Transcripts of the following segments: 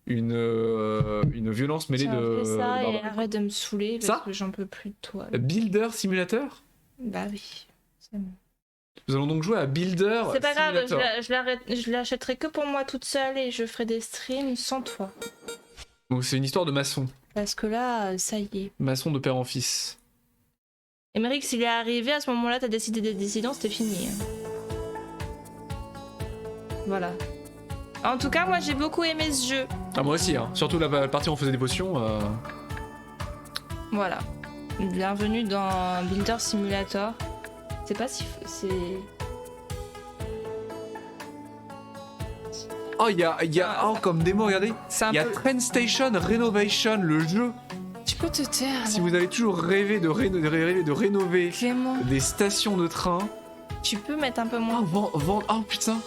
une violence mêlée Tiens, de... fais ça de et barbarie. arrête de me saouler parce Ça que j'en peux plus de toi. Builder Simulator? Bah oui, c'est bon. Nous allons donc jouer à Builder C'est pas grave, Simulator. je l'achèterai que pour moi toute seule et je ferai des streams sans toi. Donc c'est une histoire de maçon. Parce que là, ça y est. Maçon de père en fils. Émeric, s'il est arrivé, à ce moment-là, t'as décidé des dissidents, c'était fini. Voilà. En tout cas, moi j'ai beaucoup aimé ce jeu. Ah moi aussi, hein. Surtout la partie où on faisait des potions. Voilà. Bienvenue dans Builder Simulator. C'est pas si... c'est... Oh, il y a oh, comme démo, regardez. C'est un Il y a peu... Train Station Renovation, le jeu. Tu peux te taire. Si vous avez toujours rêvé de rénover Clément, des stations de train. tu peux mettre un peu moins... Oh putain.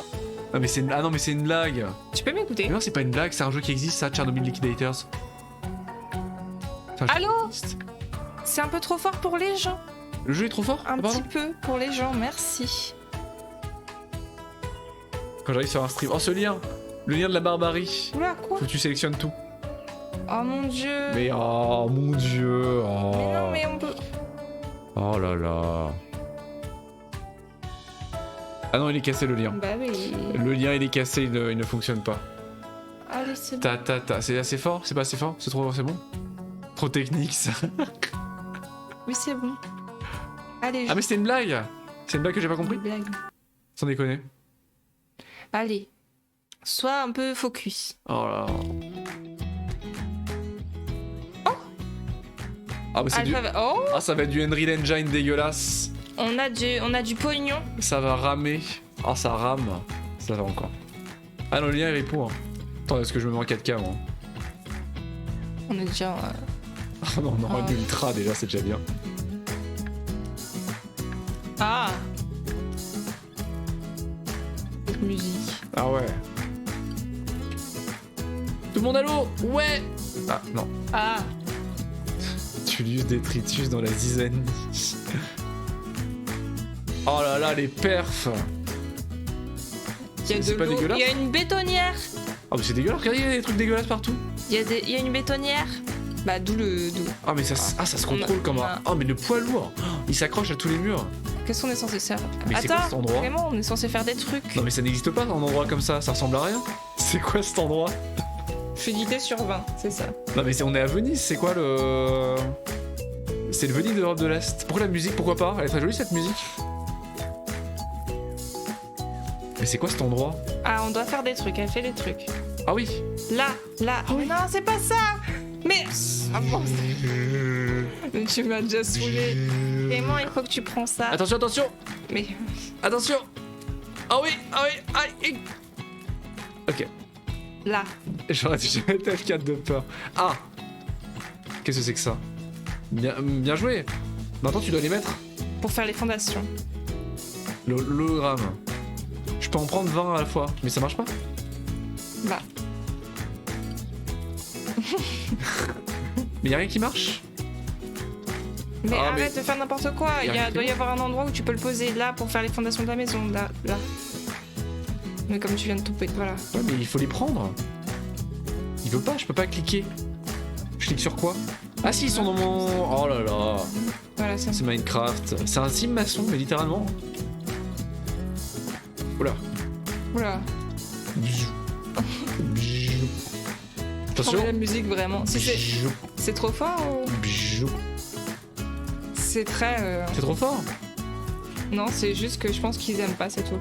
Ah, mais c'est une... ah non, mais c'est une blague. Tu peux m'écouter. Mais non, c'est pas une blague, c'est un jeu qui existe, ça, Chernobyl Liquidators. C'est un jeu Allô qui existe. C'est un peu trop fort pour les gens. Le jeu est trop fort? Un Ah, pardon. petit peu pour les gens, merci. Quand j'arrive sur un stream. Oh, ce lien. Le lien de la barbarie. Oula, quoi? Faut que tu sélectionnes tout. Oh mon dieu. Mais oh mon dieu. Oh. Mais non, mais on peut... Oh là là. Ah non, il est cassé le lien. Bah oui. Le lien il est cassé, il ne fonctionne pas. Allez, c'est bon. C'est assez fort? C'est pas assez fort? C'est trop, c'est bon? Trop technique ça. Oui, c'est bon. Allez, Ah mais c'était une blague! C'est une blague que j'ai pas compris? blague. Sans déconner. Allez. Sois un peu focus. Oh là. Ah bah c'est du... Alpha... Oh, Ah ça va être du Unreal Engine dégueulasse. on a du pognon. Ça va ramer. Ah ça rame. Ça va encore. Ah non le lien il est pour. Attends est-ce que je me mets en 4K moi? On est déjà... Ah non on aura Ah. de l'ultra déjà c'est déjà bien. Ah. Cette musique. Ah ouais. Tout le monde à l'eau? Ouais. Ah non. Ah. Tullius Détritus dans la zizanie. Oh là là, les perfs. Il y a C'est de pas l'eau. dégueulasse? Il y a une bétonnière. Ah mais c'est dégueulasse, regardez, il y a des trucs dégueulasses partout. Il y a une bétonnière. Bah d'où le... Ah mais ça, ça se contrôle comme un... Oh mais le poids lourd. Oh, il s'accroche à tous les murs. Qu'est-ce qu'on est censé faire? Mais c'est quoi cet endroit? Vraiment, on est censé faire des trucs. Non mais ça n'existe pas un endroit comme ça ressemble à rien. C'est quoi cet endroit? Fluidité sur 20, c'est ça. Non mais on est à Venise, c'est quoi le... C'est le Venise de l'Europe de l'Est. Pourquoi la musique, pourquoi pas? Elle est très jolie cette musique. Mais c'est quoi cet endroit? Ah, on doit faire des trucs, elle fait des trucs. Ah oui. Là. Mais non, c'est pas ça. Mais... Ah bon, mais tu m'as déjà saoulé. Clément, il faut que tu prends ça. Attention, attention. Mais... Attention. Ah oui, aïe. Ok. Là. J'aurais dû mettre F4 de peur. Ah. Qu'est-ce que c'est que ça? Bien joué. Maintenant tu dois les mettre. Pour faire les fondations. L'hologramme. Je peux en prendre 20 à la fois, mais ça marche pas? Bah. Mais y'a rien qui marche? Mais Ah, arrête mais- de faire n'importe quoi. Y a rien qui Doit y marche. avoir un endroit où tu peux le poser là pour faire les fondations de la maison. Là. Mais comme tu viens de tout péter, voilà. Ouais, mais il faut les prendre. Il veut pas, je peux pas cliquer. Je clique sur quoi? Ah si, ils sont dans mon... Oh là là. Voilà, ça. C'est Minecraft. C'est un sim maçon, mais littéralement. Oula. Oula. Attention. La musique vraiment. C'est trop fort ou... C'est très... C'est trop fort. Non, c'est juste que je pense qu'ils aiment pas, c'est tout.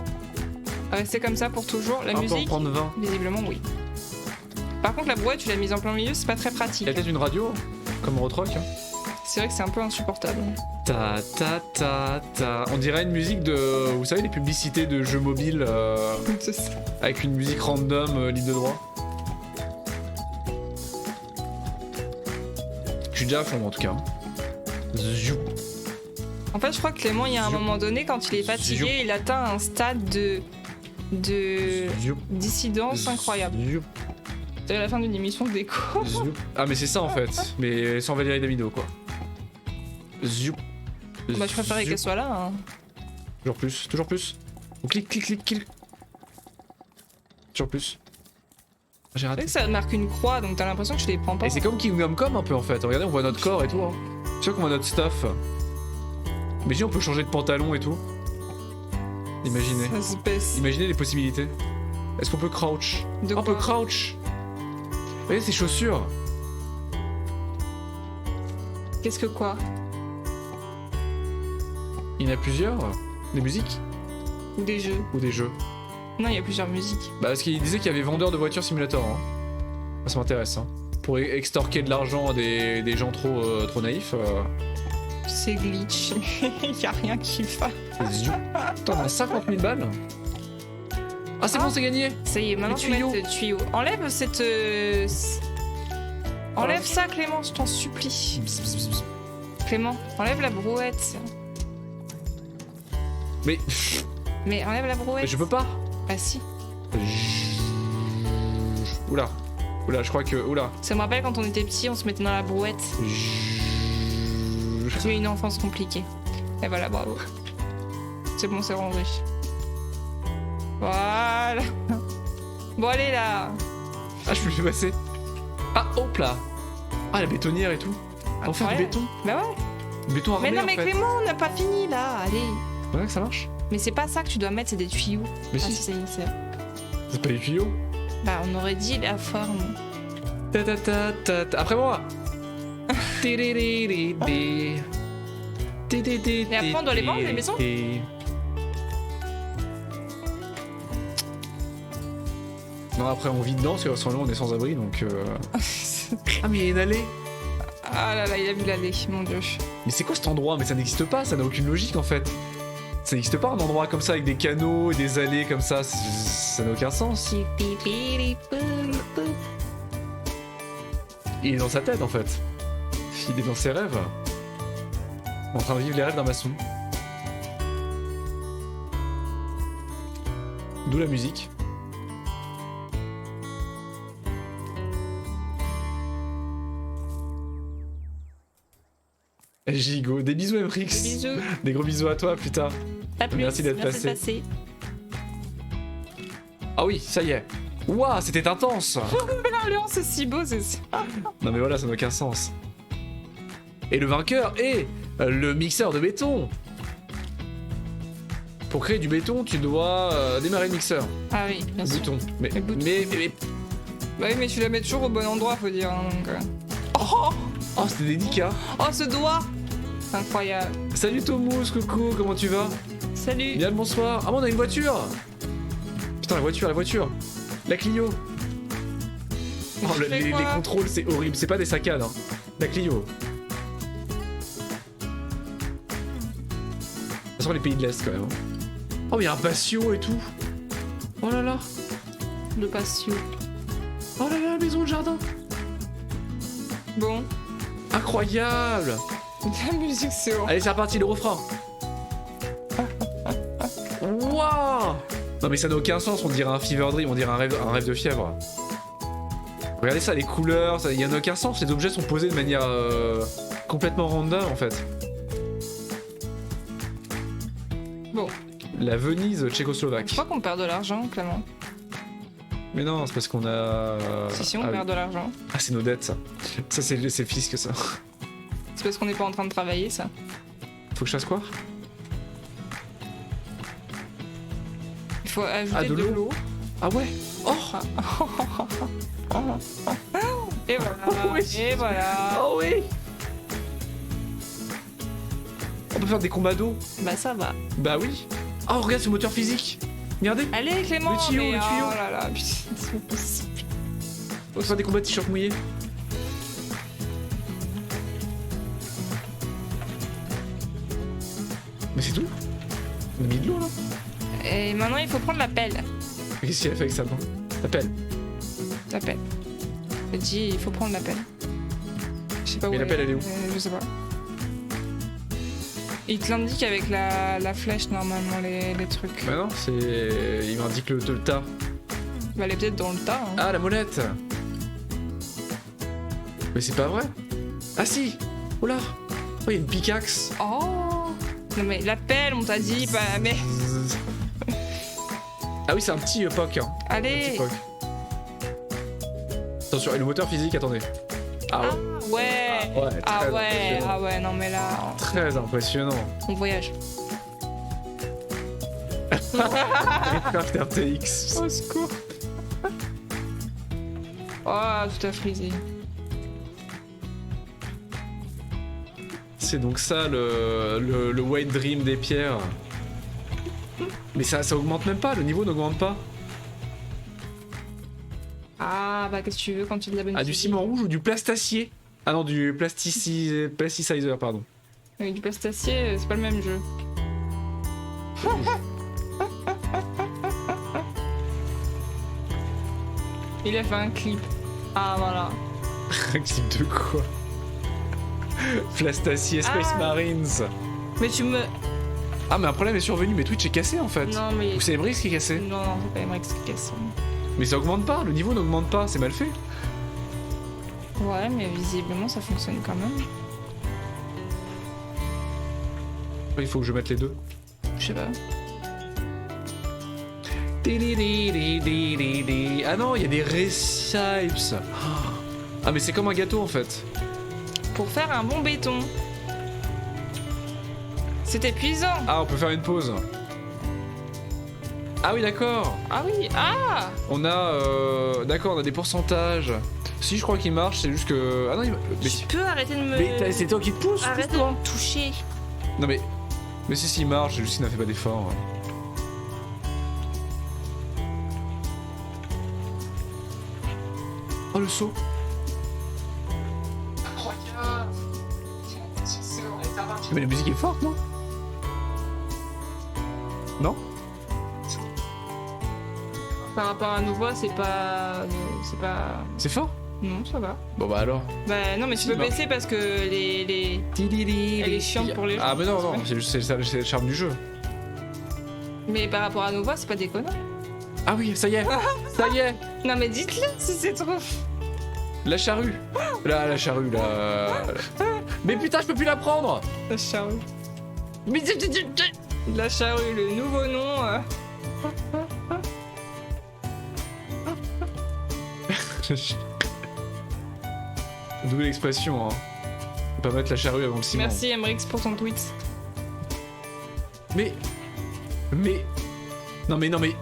Rester comme ça pour toujours. La On peut en musique, prendre 20. visiblement, oui. Par contre, la brouette, tu l'as mise en plein milieu, c'est pas très Il pratique. y a peut-être une radio, comme Rotrock. C'est vrai que c'est un peu insupportable. Ta ta ta ta. On dirait une musique de... Vous savez, les publicités de jeux mobiles C'est ça. avec une musique random, libre de droit. Je suis déjà à fond en tout cas. Ziou. En fait, je crois que Clément, il y a un Ziou. moment donné, quand il est Ziou. fatigué, il atteint un stade de Ziou. dissidence incroyable. Ziou. C'est la fin d'une émission de déco. Ziou. Ah mais c'est ça en fait, mais sans Valérie Damido quoi. Ziou. Bah, je préférais Ziou. qu'elle soit là. Hein. Toujours plus, toujours plus. On clique. Toujours plus. J'ai Tu sais raté. que ça marque une croix, donc t'as l'impression que tu les prends pas. Et c'est comme Kingdom Come un peu en fait. Regardez, on voit notre corps et tout. Hein. C'est sûr qu'on voit notre stuff. Imaginez, on peut changer de pantalon et tout. Imaginez. Ça se baisse. Imaginez les possibilités. Est-ce qu'on peut crouch? De On peut quoi? crouch. Regardez ces chaussures. Qu'est-ce que quoi? Il y en a plusieurs. Des musiques Ou des jeux? ou des jeux? Non, il y a plusieurs musiques. Bah parce qu'il disait qu'il y avait vendeur de voitures simulator. Hein. Ça m'intéresse. Hein. Pour extorquer de l'argent à des gens trop naïfs. C'est glitch. Il y a rien qui va. Putain, on a 50 000 balles. Ah c'est bon, c'est gagné. Ça y est, maintenant Les tu mets tuyaux. le tuyau. Enlève cette... Enlève ça, Clément, je t'en supplie. Clément, enlève la brouette. Mais Mais enlève la brouette. je peux pas. Ah si. Oula. Oula, je crois que... Oula. Ça me rappelle quand on était petit, on se mettait dans la brouette. Tu as une enfance compliquée. Et voilà, bravo. C'est bon, c'est rangé. Voilà. Bon, allez là. Ah, je peux le passer. Ah, hop là. Ah, la bétonnière et tout. On fait du Incroyable. béton. Bah ouais. Du béton armé, Mais non, en mais fait. Clément, on n'a pas fini là. Allez. C'est vrai que ça marche. Mais c'est pas ça que tu dois mettre, c'est des tuyaux. Mais Ah, si, ça y est, c'est... c'est pas des tuyaux. Bah, on aurait dit la forme. Ta ta ta ta ta. Après moi. Et après, on doit les vendre, les maisons. Non, après on vit dedans, parce que sans nous on est sans abri donc. Ah, mais il y a une allée. Ah là là, il a vu l'allée, mon dieu. Mais c'est quoi cet endroit? Mais ça n'existe pas, ça n'a aucune logique en fait. Ça n'existe pas un endroit comme ça avec des canaux et des allées comme ça, ça n'a aucun sens. Il est dans sa tête en fait. Il est dans ses rêves. En train de vivre les rêves d'un maçon. D'où la musique. Gigo, des bisous Emrix. Bisous. Des gros bisous à toi, putain. À plus. Merci d'être Merci de passé. passer. Ah oui, ça y est. Ouah, c'était intense. L'ambiance, c'est si beau, c'est ça. Non mais voilà, ça n'a aucun sens. Et le vainqueur est le mixeur de béton. Pour créer du béton, tu dois démarrer le mixeur. Ah oui, bien Le sûr. bouton. Mais, Le bouton. mais... Bah oui, mais tu la mets toujours au bon endroit, faut dire. Hein, donc, Oh, c'était délicat. Oh, ce doigt. Incroyable. Salut Tomous, coucou, comment tu vas? Salut. Bien le bonsoir. Ah bon, on a une voiture. Putain, la voiture. La Clio. Oh, Tu fais les quoi contrôles, c'est horrible. C'est pas des saccades, hein. La Clio. Ça sent les pays de l'Est quand même. Hein. Oh, il y a un patio et tout. Oh là là. Le patio. Oh là là, la maison de jardin. Bon. Incroyable. La musique, c'est horrible. Allez, c'est reparti, le refrain. Waouh. Non mais ça n'a aucun sens, on dirait un fever dream, on dirait un rêve de fièvre. Regardez ça, les couleurs, il y en a aucun sens, les objets sont posés de manière complètement random en fait. Bon. La Venise Je tchécoslovaque. crois qu'on perd de l'argent, Clément. Mais non, c'est parce qu'on a... Si, on ah, perd de l'argent. Ah, c'est nos dettes ça. Ça c'est le fisc ça. C'est parce qu'on n'est pas en train de travailler, ça. Faut que je fasse quoi? Il faut ajouter Ah, de de l'eau. l'eau. Ah ouais. Oh. Et voilà. Oui. Et voilà. Oh oui. On peut faire des combats d'eau. Bah ça va. Bah oui. Oh regarde ce moteur physique. Regardez. Allez, Clément. Le tuyau, mais le tuyau. Oh là là, putain, c'est pas possible. On peut faire des combats de t-shirt mouillés. Mais c'est tout. On a mis de l'eau là. Et maintenant, il faut prendre la pelle. Qu'est-ce qu'il a fait avec ça, non? La pelle. La pelle. J'ai dit, il faut prendre la pelle. Je sais pas où. Mais la pelle, elle est où? Je sais pas. Il te l'indique avec la flèche, normalement, les trucs. Bah non, c'est. Il m'indique le tas. Bah, elle est peut-être dans le tas. Hein. Ah, la molette. Mais c'est pas vrai. Ah si. Oh là. Oh, il y a une pickaxe. Oh. Non, mais la pelle, on t'a dit. Bah, mais. Ah oui, c'est un petit poc. Hein. Un Allez. petit poc. Attention, et le moteur physique, attendez. Ah Ah ouais. ouais. Ouais, Ah très ouais. impressionnant. Ah ouais, non mais là, Très impressionnant. on voyage. Aircraft RTX. Au secours. Oh, tout a frisé. C'est donc ça le white dream des pierres. Mais ça augmente même pas, le niveau n'augmente pas. Ah bah qu'est-ce que tu veux quand tu as de la bonne Ah, du physique. ciment rouge ou du plasticier? Ah non, du plasticizer, pardon. Avec du plastacier, c'est pas le même jeu. Il a fait un clip. Ah voilà. Un clip de quoi? Plastacier Space Ah. Marines. Mais tu me... Ah, mais un problème est survenu, mais Twitch est cassé en fait. Non mais... Ou c'est Emrix qui est cassé. Non, non, c'est pas Emmerich qui casse. Mais ça augmente pas, le niveau n'augmente pas, c'est mal fait. Ouais, mais visiblement ça fonctionne quand même. Il faut que je mette les deux. Je sais pas. Ah non, il y a des recipes. Ah mais c'est comme un gâteau en fait. Pour faire un bon béton. C'est épuisant. Ah, on peut faire une pause. Ah oui, d'accord. Ah oui, ah. On a d'accord, on a des pourcentages. Si je crois qu'il marche, c'est juste que ah non, mais Tu peux arrêter de me... c'est toi qui te pousse. Arrête de me toucher. Non mais si il marche, c'est juste qu'il n'a fait pas d'effort. Oh le saut. Mais la musique est forte, non? Non? Par rapport à nos voix, c'est pas... C'est pas... C'est fort? Non, ça va. Bon bah alors. Bah non, mais tu Si, peux marche. baisser parce que les... Elle est chiante pour les gens. Ah mais non, non, c'est le charme du jeu. Mais par rapport à nos voix, c'est pas déconnant. Ah oui, ça y est. Ça y est. Non mais dites-le si c'est trop... La charrue. Là, la charrue, là. Mais putain, je peux plus la prendre. La charrue. Mais La charrue, le nouveau nom. Double expression, hein. Faut pas mettre la charrue avant le ciment. Merci Emrix pour ton tweet. Mais. Non mais.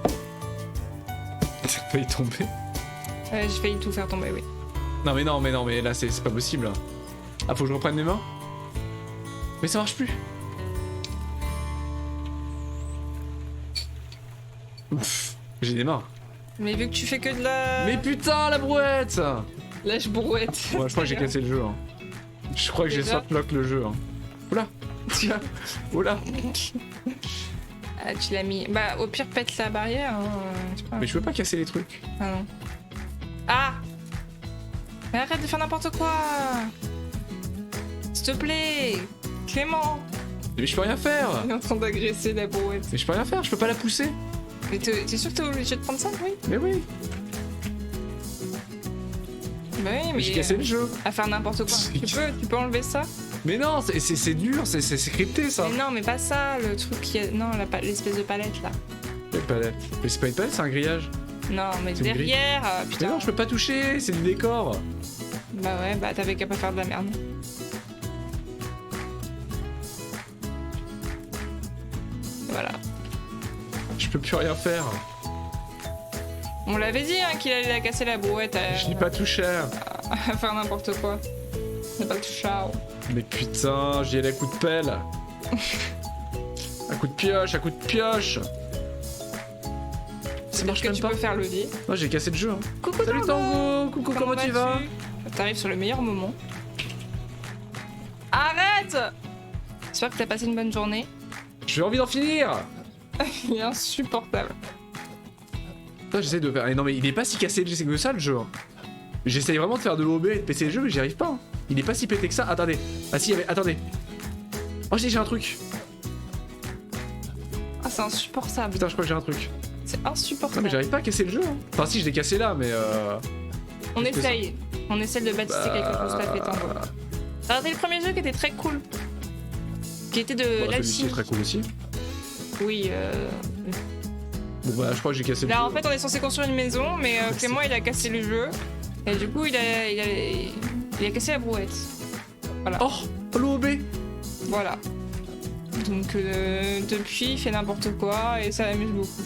Ça a failli tomber. J'ai failli tout faire tomber, oui. Non mais là c'est pas possible. Ah, faut que je reprenne mes mains? Mais ça marche plus. Pff, j'ai des mains. Mais vu que tu fais que de la... Mais putain, la brouette! Lâche brouette. Ouais, je crois que j'ai cassé le jeu. Hein. Je crois que j'ai Déjà softlock le jeu. Hein. Oula! Tiens! Oula! Ah, tu l'as mis... Bah, au pire, pète la barrière. Hein. Je sais pas. Mais je peux pas casser les trucs. Ah non. Ah! Mais arrête de faire n'importe quoi! S'il te plaît! Clément! Mais je peux rien faire! Il est en train d'agresser la brouette. Mais je peux rien faire, je peux pas la pousser! Mais t'es sûr que t'es obligé de prendre ça? Oui. Mais oui! Bah oui, mais... J'ai cassé le jeu! À faire n'importe quoi. Tu peux enlever ça? Mais non, c'est dur, c'est crypté ça! Mais non, mais pas ça, le truc qui est... Non, l'espèce de palette, là. Les palettes. Mais c'est pas une palette, c'est un grillage. Non, mais C'est une grille. derrière, Mais putain. non, je peux pas toucher, c'est du décor! Bah ouais, bah t'avais qu'à pas faire de la merde. Voilà. Je peux plus rien faire. On l'avait dit hein, qu'il allait la casser la brouette Je dis pas tout cher. à faire n'importe quoi. C'est pas tout chao. Mais putain, j'y allais à coup de pelle. Un coup de pioche, un coup de pioche. Ça marche que même tu pas. peux faire levier. Moi j'ai cassé le jeu. Hein. Coucou Salut Tango, coucou, comment tu vas? T'arrives sur le meilleur moment. Arrête! J'espère que t'as passé une bonne journée. J'ai envie d'en finir. Il est insupportable. Putain, j'essaie de faire. Non mais il est pas si cassé que ça le jeu. Hein. J'essaye vraiment de faire de l'OB et de péter le jeu mais j'y arrive pas. Hein. Il est pas si pété que ça. Attendez. Ah si, il y avait. Attendez. Oh j'ai un truc. Ah, c'est insupportable. Putain, je crois que j'ai un truc. C'est Non insupportable. mais j'arrive pas à casser le jeu. Hein. Enfin si, je l'ai cassé là mais On essaye. On essaie de baptiser quelque chose, pas pétant. Regardez le premier jeu qui était très cool. Qui était de Bon, celui-ci l'alchimie. est très cool aussi. Oui, Bon bah je crois que j'ai cassé le jeu. Là en fait on est censé construire une maison, mais Clément il a cassé le jeu. Et du coup, il a cassé la brouette. Voilà. Oh, l'OB. Voilà. Donc depuis, il fait n'importe quoi et ça l'amuse beaucoup.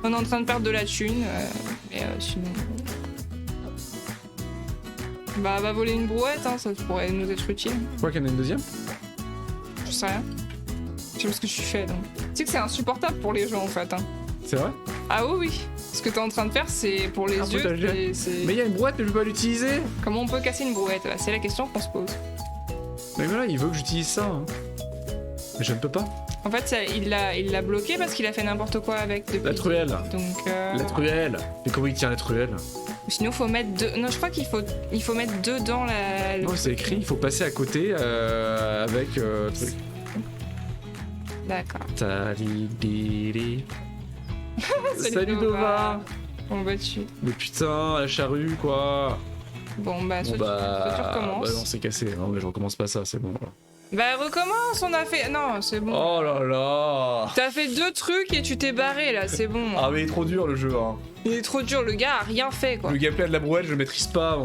On est en train de perdre de la thune, mais sinon... Bah, va voler une brouette, hein, ça pourrait nous être utile. Quoi qu'il y en a une deuxième? Je sais rien. Je sais pas ce que tu fais, donc. Tu sais que c'est insupportable pour les gens, en fait. Hein. C'est vrai? Ah oui, oui. Ce que t'es en train de faire, c'est pour les yeux. Mais il y a une brouette, mais je peux pas l'utiliser. Comment on peut casser une brouette? Bah, c'est la question qu'on se pose. Mais voilà, il veut que j'utilise ça. Hein. Mais je ne peux pas. En fait, il l'a bloqué parce qu'il a fait n'importe quoi avec depuis. La truelle. Donc. La truelle. Mais comment il tient la truelle? Sinon, faut mettre deux. Non, je crois qu'il faut mettre deux dans la. Non, c'est écrit, il faut passer à côté avec. Truc. D'accord. Salut Dova. On va dessus. Mais putain, la charrue quoi. Bon bah, soit tu recommences. Bah non, c'est cassé. Non, mais je recommence pas ça, c'est bon. Bah recommence, on a fait... Non, c'est bon. Oh là là. T'as fait 2 trucs et tu t'es barré là, c'est bon. Ah mais il est trop dur le jeu. Hein. Il est trop dur, le gars a rien fait quoi. Le gameplay de la brouette, je le maîtrise pas.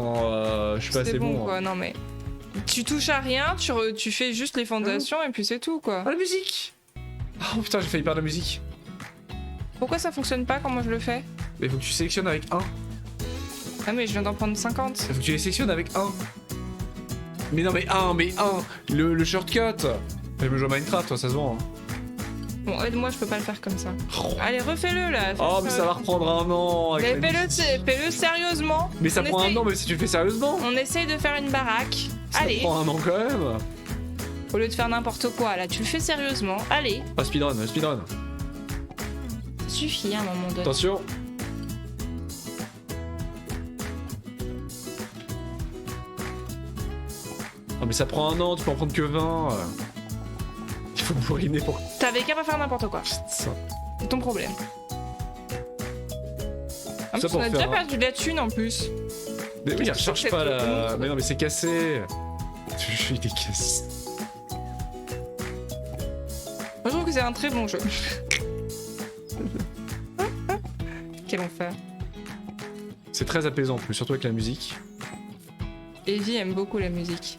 Je suis pas assez bon. Quoi, non mais... Tu touches à rien, tu fais juste les fondations et puis c'est tout quoi. Ah la musique. Oh putain, j'ai failli perdre la musique. Pourquoi ça fonctionne pas quand moi je le fais? Mais faut que tu sélectionnes avec 1. Ah mais je viens d'en prendre 50. Faut que tu les sélectionnes avec 1. Mais non mais 1, le shortcut. Je me joue à Minecraft, toi, ça se voit. Hein. Bon, aide-moi, je peux pas le faire comme ça. Oh. Allez, refais-le là. Oh mais ça va reprendre un an. Mais fais-le sérieusement. Mais ça prend un an, mais si tu le fais sérieusement. On essaye de faire une baraque. Allez. Ça prend un an quand même. Au lieu de faire n'importe quoi, là, tu le fais sérieusement. Allez. Ah, speedrun. Ça suffit à un moment donné. Attention. Oh mais ça prend un an, tu peux en prendre que 20. Il faut bourriner pour... T'avais qu'à pas faire n'importe quoi. Putain. C'est ton problème. En Ça plus, on a pour déjà faire, perdu de la thune en plus. Mais oui, il Qu'est-ce que recherche c'est pas que la... cette Mais non mais c'est cassé. Il est cassé. Moi je trouve que c'est un très bon jeu. Quel enfer. C'est très apaisant en plus, surtout avec la musique. Evie aime beaucoup la musique.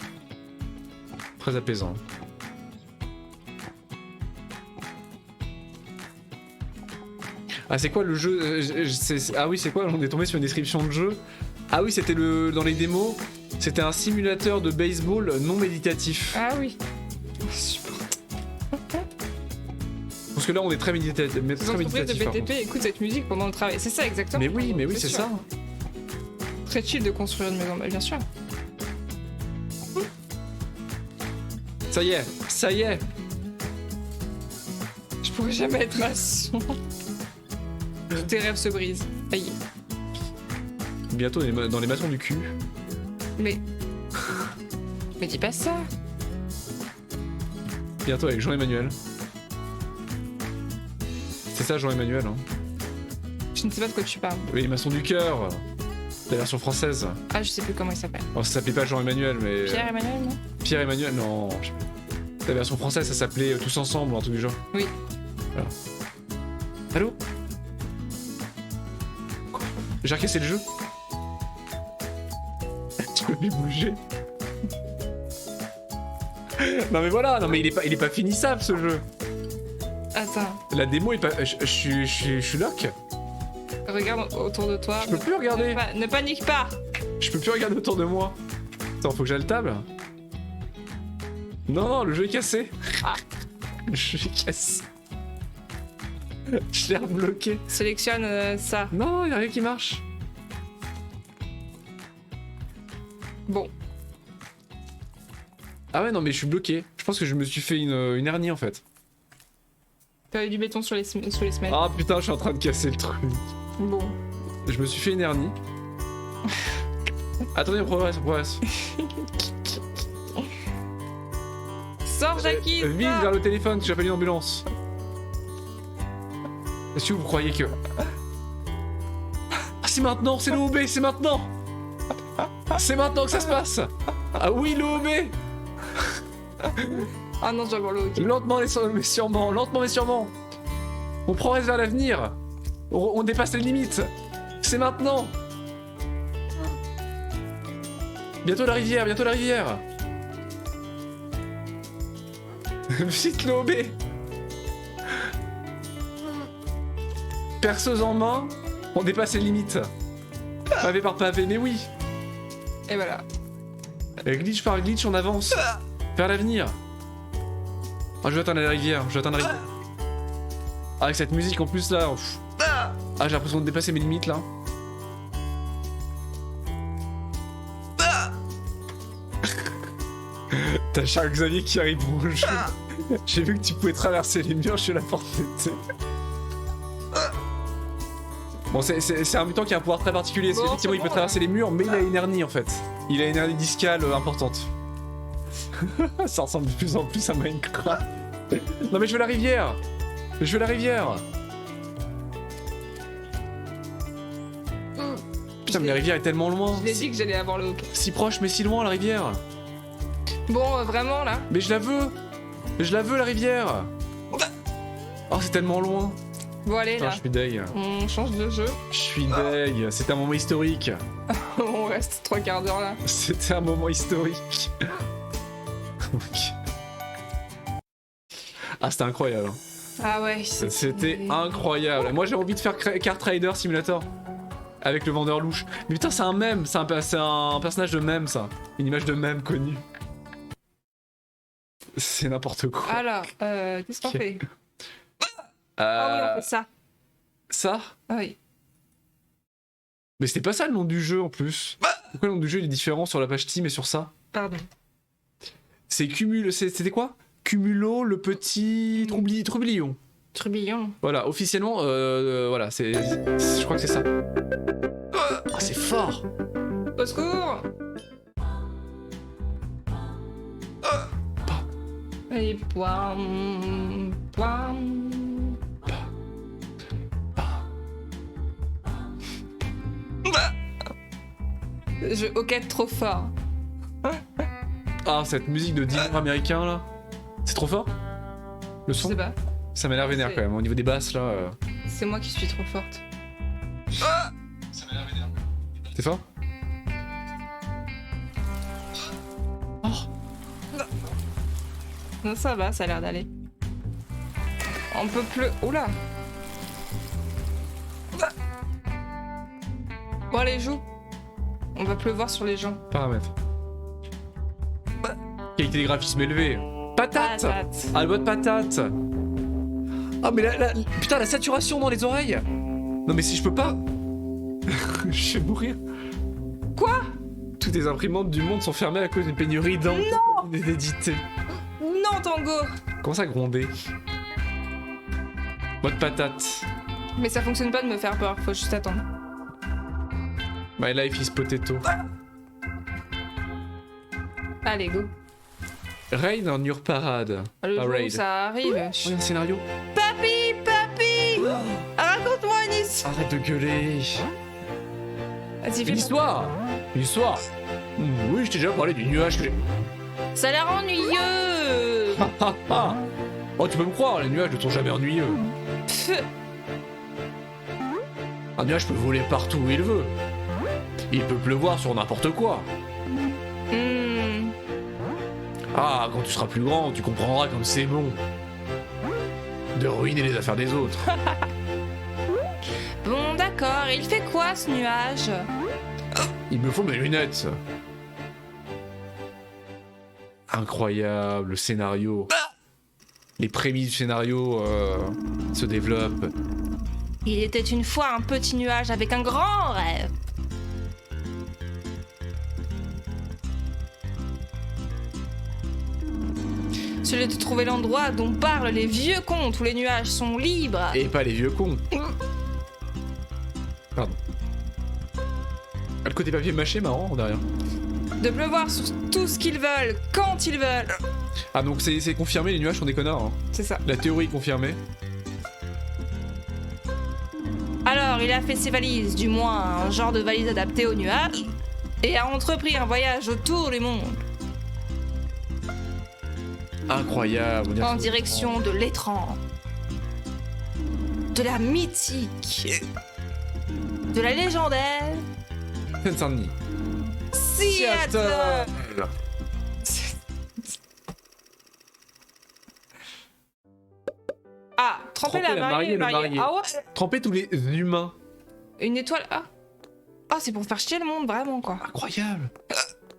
Très apaisant. Ah c'est quoi le jeu? Ah oui c'est quoi? On est tombé sur une description de jeu. Ah oui c'était dans les démos. C'était un simulateur de baseball non méditatif. Ah oui. Parce que là on est très méditatif. Les entreprises de BTP écoutent cette musique pendant le travail. C'est ça exactement. Mais oui c'est ça. Très chill de construire une maison, bien sûr. Ça y est. Je pourrais jamais être maçon. Tous tes rêves se brisent. Aïe. Bientôt dans les maçons du cul. Mais dis pas ça. Bientôt avec Jean-Emmanuel. C'est ça Jean-Emmanuel. Hein. Je ne sais pas de quoi tu parles. Oui, les maçons du cœur. La version française. Ah, je sais plus comment il s'appelle. Oh, ça s'appelait pas Jean-Emmanuel, mais... Pierre-Emmanuel, non? Pierre-Emmanuel, non. La version française, ça s'appelait Tous Ensemble, un truc du genre. Oui. Voilà. Allô? Quoi? J'ai recassé le jeu? Tu peux plus bouger? Non mais voilà, non mais il est pas finissable ce jeu. Attends. La démo est pas... Je suis lock. Regarde autour de toi. Je peux plus regarder. Ne panique pas. Je peux plus regarder autour de moi. Attends, faut que j'aille le table. Non, le jeu est cassé. Ah. Le jeu est cassé. Je l'ai rebloqué. Sélectionne ça. Non, y a rien qui marche. Bon. Ah ouais, non, mais je suis bloqué. Je pense que je me suis fait une hernie en fait. T'avais du béton sur les semelles. Ah putain, je suis en train de casser le truc. Bon. Je me suis fait une hernie. Attendez, on progresse. Sors, Jackie. Vite vers le téléphone, j'appelle une ambulance. Est-ce que vous croyez que... Ah c'est maintenant, c'est l'OB, c'est maintenant. C'est maintenant que ça se passe. Ah oui, l'OB. Ah non, j'avais le hockey. Lentement mais sûrement. On progresse vers l'avenir. On dépasse les limites. C'est maintenant. Bientôt la rivière, bientôt la rivière. Petite lobée. Perceuse en main, on dépasse les limites. Pavé par pavé, mais oui. Et voilà. Glitch par glitch, on avance. Vers l'avenir. Oh, je vais atteindre la rivière, je vais atteindre la rivière. Avec cette musique en plus là. Pff. Ah, j'ai l'impression de dépasser mes limites là. T'as Charles Xavier qui arrive rouge. J'ai vu que tu pouvais traverser les murs, je suis à la porte d'été. Bon, c'est un mutant qui a un pouvoir très particulier. Bon, effectivement, il peut traverser les murs, mais il a une hernie en fait. Il a une hernie discale importante. Ça ressemble de plus en plus à Minecraft. Non, mais je veux la rivière. Je veux la rivière. Putain, mais la rivière est tellement loin. Je l'ai dit que j'allais avoir le hockey. Si proche, mais si loin la rivière. Bon, vraiment là. Mais je la veux. Je la veux la rivière. Oh, c'est tellement loin. Bon, allez, là. Je suis deg. On change de jeu. Je suis deg. C'était un moment historique. On reste 3 quarts d'heure là. C'était un moment historique. Ah, c'était incroyable. Ah ouais. C'était incroyable. Moi, j'ai envie de faire Kart Rider Simulator. Avec le vendeur louche. Mais putain, c'est un mème. C'est un personnage de mème, ça. Une image de mème connue. C'est n'importe quoi. Alors, qu'est-ce qu'on fait Ah oui, on fait ça. Ça? Ah oui. Mais c'était pas ça le nom du jeu en plus. Pourquoi le nom du jeu il est différent sur la page Steam et sur ça? Pardon. C'est C'était quoi? Cumulo le petit Troublion. Tourbillon. Voilà, officiellement, voilà, je crois que c'est ça. Ah, c'est fort. Au secours. Et poim, poim. Je hoquette trop fort. Ah, cette musique de dino américain là. C'est trop fort? Le Je son? sais pas. Ça m'a l'air vénère quand même, au niveau des basses là. C'est moi qui suis trop forte. Ça m'a l'air vénère. C'est fort? Oh! Non, ça va, ça a l'air d'aller. On peut plus. Oula! Bon, allez, joue. On va pleuvoir sur les gens. Paramètres. Qualité des graphismes élevée. Patate! Ah, le mode patate! Ah, mais putain, la saturation dans les oreilles! Non, mais si je peux pas! Je vais mourir. Quoi? Toutes les imprimantes du monde sont fermées à cause d'une pénurie d'édité. Non, Tango! Comment ça gronder? Mode patate. Mais ça fonctionne pas de me faire peur, faut juste attendre. My life is potato. Allez, go. Raid on your parade. Le jour où Raid. ça arrive. Oh, un scénario. Papy, papy! Raconte-moi une histoire! Arrête de gueuler. Vas-y, fais Une histoire. Une histoire. Oui, je t'ai déjà parlé du nuage que j'ai. Ça a l'air ennuyeux! Oh, tu peux me croire, les nuages ne sont jamais ennuyeux. Pff. Un nuage peut voler partout où il veut. Il peut pleuvoir sur n'importe quoi. Ah, quand tu seras plus grand, tu comprendras comme c'est bon de ruiner les affaires des autres. Bon, d'accord, il fait quoi ce nuage? Il me faut mes lunettes. Incroyable, le scénario. Les prémices du scénario se développent. Il était une fois un petit nuage avec un grand rêve. Celui de trouver l'endroit dont parlent les vieux contes où les nuages sont libres. Et pas les vieux cons. Pardon. Le côté papier mâché marrant derrière. De pleuvoir sur tout ce qu'ils veulent, quand ils veulent. Ah, donc c'est confirmé, les nuages sont des connards. Hein. C'est ça. La théorie est confirmée. Alors, il a fait ses valises, du moins un genre de valise adaptée aux nuages, et a entrepris un voyage autour du monde. Incroyable. En direction de l'étrange, de la mythique, de la légendaire Seine-Saint-Denis. Seattle. Ah, tremper la mariée et le marié. Ah ouais. Tremper tous les humains. Une étoile. Ah. Ah, c'est pour faire chier le monde, vraiment, quoi. Incroyable.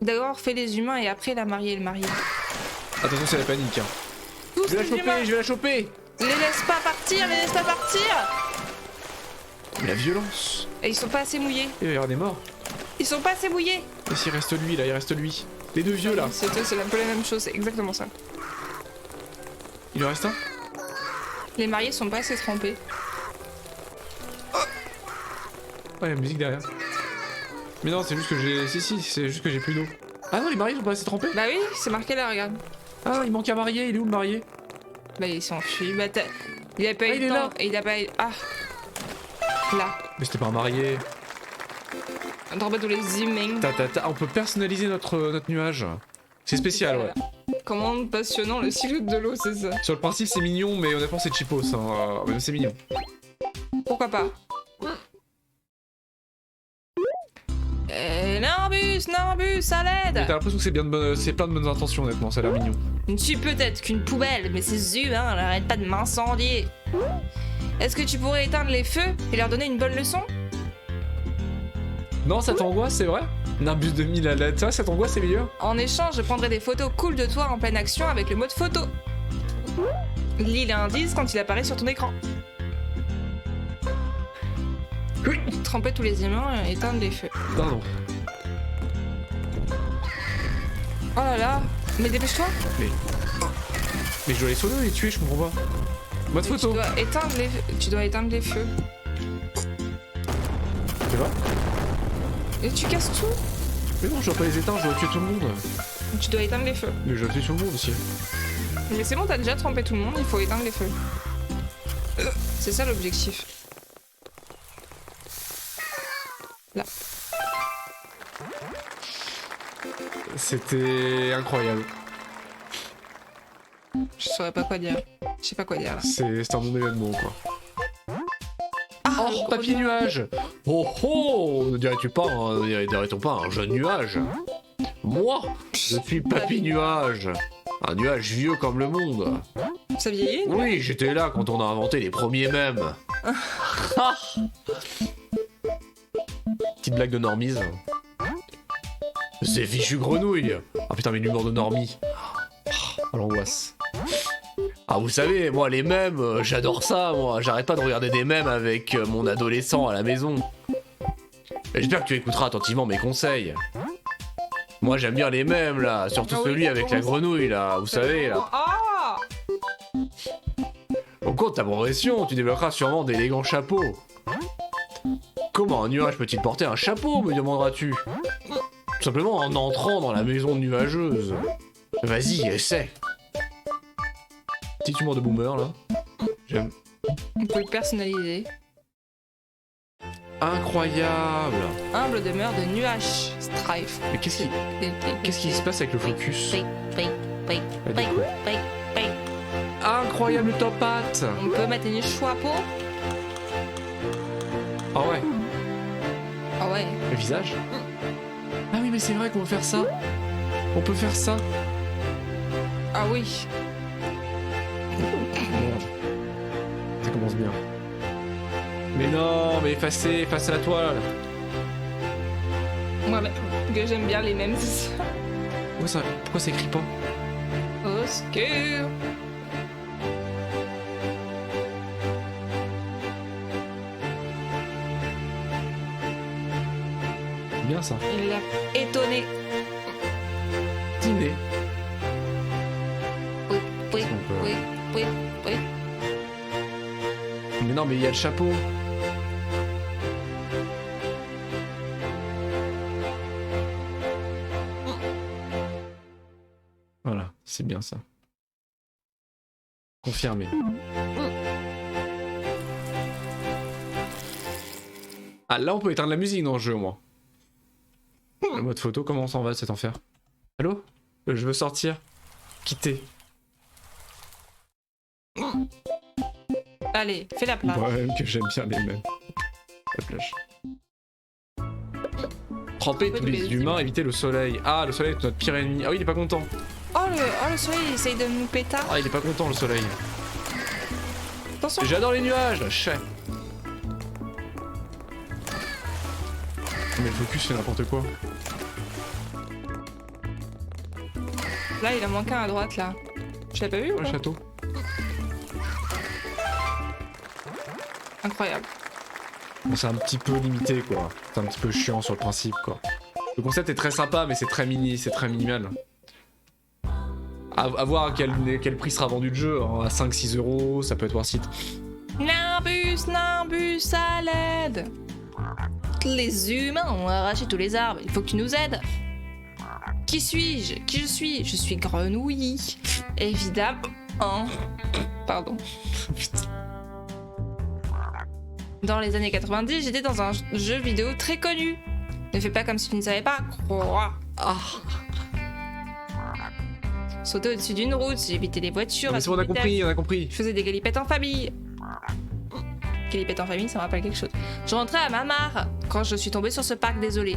D'abord, fais les humains et après la mariée et le marié. Attention, c'est la panique. Hein. Tous Je vais la les choper, humains. je vais la choper. Les laisse pas partir, les laisse pas partir. La violence. Et ils sont pas assez mouillés. Il va y avoir des morts. Ils sont pas assez mouillés. Et s'il reste lui, là, il reste lui. Les deux vieux, là. C'est un peu la même chose, c'est exactement ça. Il en reste un. Les mariés sont pas assez trempés. Ouais, la musique derrière. Mais non, c'est juste que j'ai... Si, c'est juste que j'ai plus d'eau. Ah non, les mariés sont pas assez trempés. Bah oui, c'est marqué là, regarde. Ah, il manque un marié, il est où le marié? Bah il s'est enfui, bah il a pas eu il le est temps, là. et il a pas eu... Ah. Là. Mais c'était pas un marié. On trempait tous les humains. On peut personnaliser notre nuage. C'est spécial, ouais. Comment passionnant le cycle de l'eau, c'est ça. Sur le principe, c'est mignon, mais honnêtement, c'est cheapos. Hein. Même c'est mignon. Pourquoi pas. Nimbus, à Mais l'aide. t'as l'impression que c'est plein de bonnes intentions, honnêtement, ça a l'air mignon. Je ne suis peut-être qu'une poubelle, mais ces humains n'arrêtent pas de m'incendier. Est-ce que tu pourrais éteindre les feux et leur donner une bonne leçon? Non, ça t'angoisse, c'est vrai? Nimbus 2000 à l'aide, ça t'angoisse, c'est meilleur? En échange, je prendrai des photos cool de toi en pleine action avec le mode photo. Lis l'indice quand il apparaît sur ton écran. Oui. Tremper tous les humains et éteindre les feux. Pardon. Oh là là, mais dépêche-toi. Mais je dois les sauver, les tuer, je comprends pas. Mode photo. Tu dois éteindre les feux. C'est vrai? Et tu casses tout. Mais non, je dois pas les éteindre, je dois tuer tout le monde. Tu dois éteindre les feux. Mais je dois tuer tout le monde aussi. Mais c'est bon, t'as déjà trempé tout le monde, il faut éteindre les feux. C'est ça l'objectif. Là. C'était incroyable. Je saurais pas quoi dire. Je sais pas quoi dire là. C'est un bon événement, quoi. Ah, Oh, papier nuage. Oh oh, ne dirais-tu pas, ne dirait-on pas un jeune nuage? Moi, je suis Papy Nuage. Un nuage vieux comme le monde. Ça vieillit? Oui, j'étais là quand on a inventé les premiers mèmes. Petite blague de normise. C'est fichu grenouille. Ah putain, mais l'humour de normie. Ah, l'angoisse. Ah, vous savez, moi, les mèmes, j'adore ça, moi. J'arrête pas de regarder des mèmes avec mon adolescent à la maison. J'espère que tu écouteras attentivement mes conseils. Moi, j'aime bien les mèmes, là. Surtout Ah oui, celui avec la grenouille, là. Vous savez, là. Ah! Au cours de ta progression, tu développeras sûrement d'élégants chapeaux. Comment un nuage peut-il porter un chapeau, me demanderas-tu? Tout simplement en entrant dans la maison nuageuse. Vas-y, essaie. Petit humour de boomer, là. J'aime. On peut le personnaliser. Incroyable. Humble demeure de nuage Strife. Mais qu'est-ce qui se passe avec le focus? Incroyable top hat. On peut mettre une chapeau. Ah ouais, Ah ouais. le visage. Ah oui, mais c'est vrai qu'on peut faire ça. On peut faire ça. Ah oui. Ça commence bien. Mais non, mais efface la toile. Moi, que j'aime bien les mêmes, c'est ça. Pourquoi ça écrit pas? Oscar. C'est bien ça. Il l'a étonné. Dîner. Oui, peut- oui, oui, oui. Mais non, mais il y a le chapeau. Voilà, c'est bien ça. Confirmé. Ah, là, on peut éteindre la musique dans le jeu, au moins. Le mode photo, comment on s'en va de cet enfer? Allô? Je veux sortir. Quitter. Allez, fais la plage. Moi-même que j'aime bien les mêmes. La plage. Tremper tous les humains, éviter le soleil. Ah, le soleil est notre pire ennemi. Ah oui, il est pas content. Oh, le soleil, il essaye de nous pétard. Ah, il est pas content, le soleil. Attention. J'adore les nuages, chais. Mais le focus fait n'importe quoi. Là, il en manque un à droite, là. Je l'ai pas vu ou Le pas? château. Incroyable. Bon, c'est un petit peu limité, quoi. C'est un petit peu chiant sur le principe, quoi. Le concept est très sympa, mais c'est très minimal. À voir à quel prix sera vendu le jeu, hein. À 5-6 euros, ça peut être worth it. Nimbus, à l'aide. Les humains ont arraché tous les arbres, il faut que tu nous aides. Qui suis-je? Qui je suis? Je suis Grenouille. Évidemment. Pardon. Dans les années 90, j'étais dans un jeu vidéo très connu. Ne fais pas comme si tu ne savais pas. Crois. Sauter au-dessus d'une route, j'évitais les voitures. Mais c'est bon, on a compris. Je faisais des galipettes en famille. Galipettes en famille, ça me rappelle quelque chose. Je rentrais à ma mare quand je suis tombée sur ce parc désolé.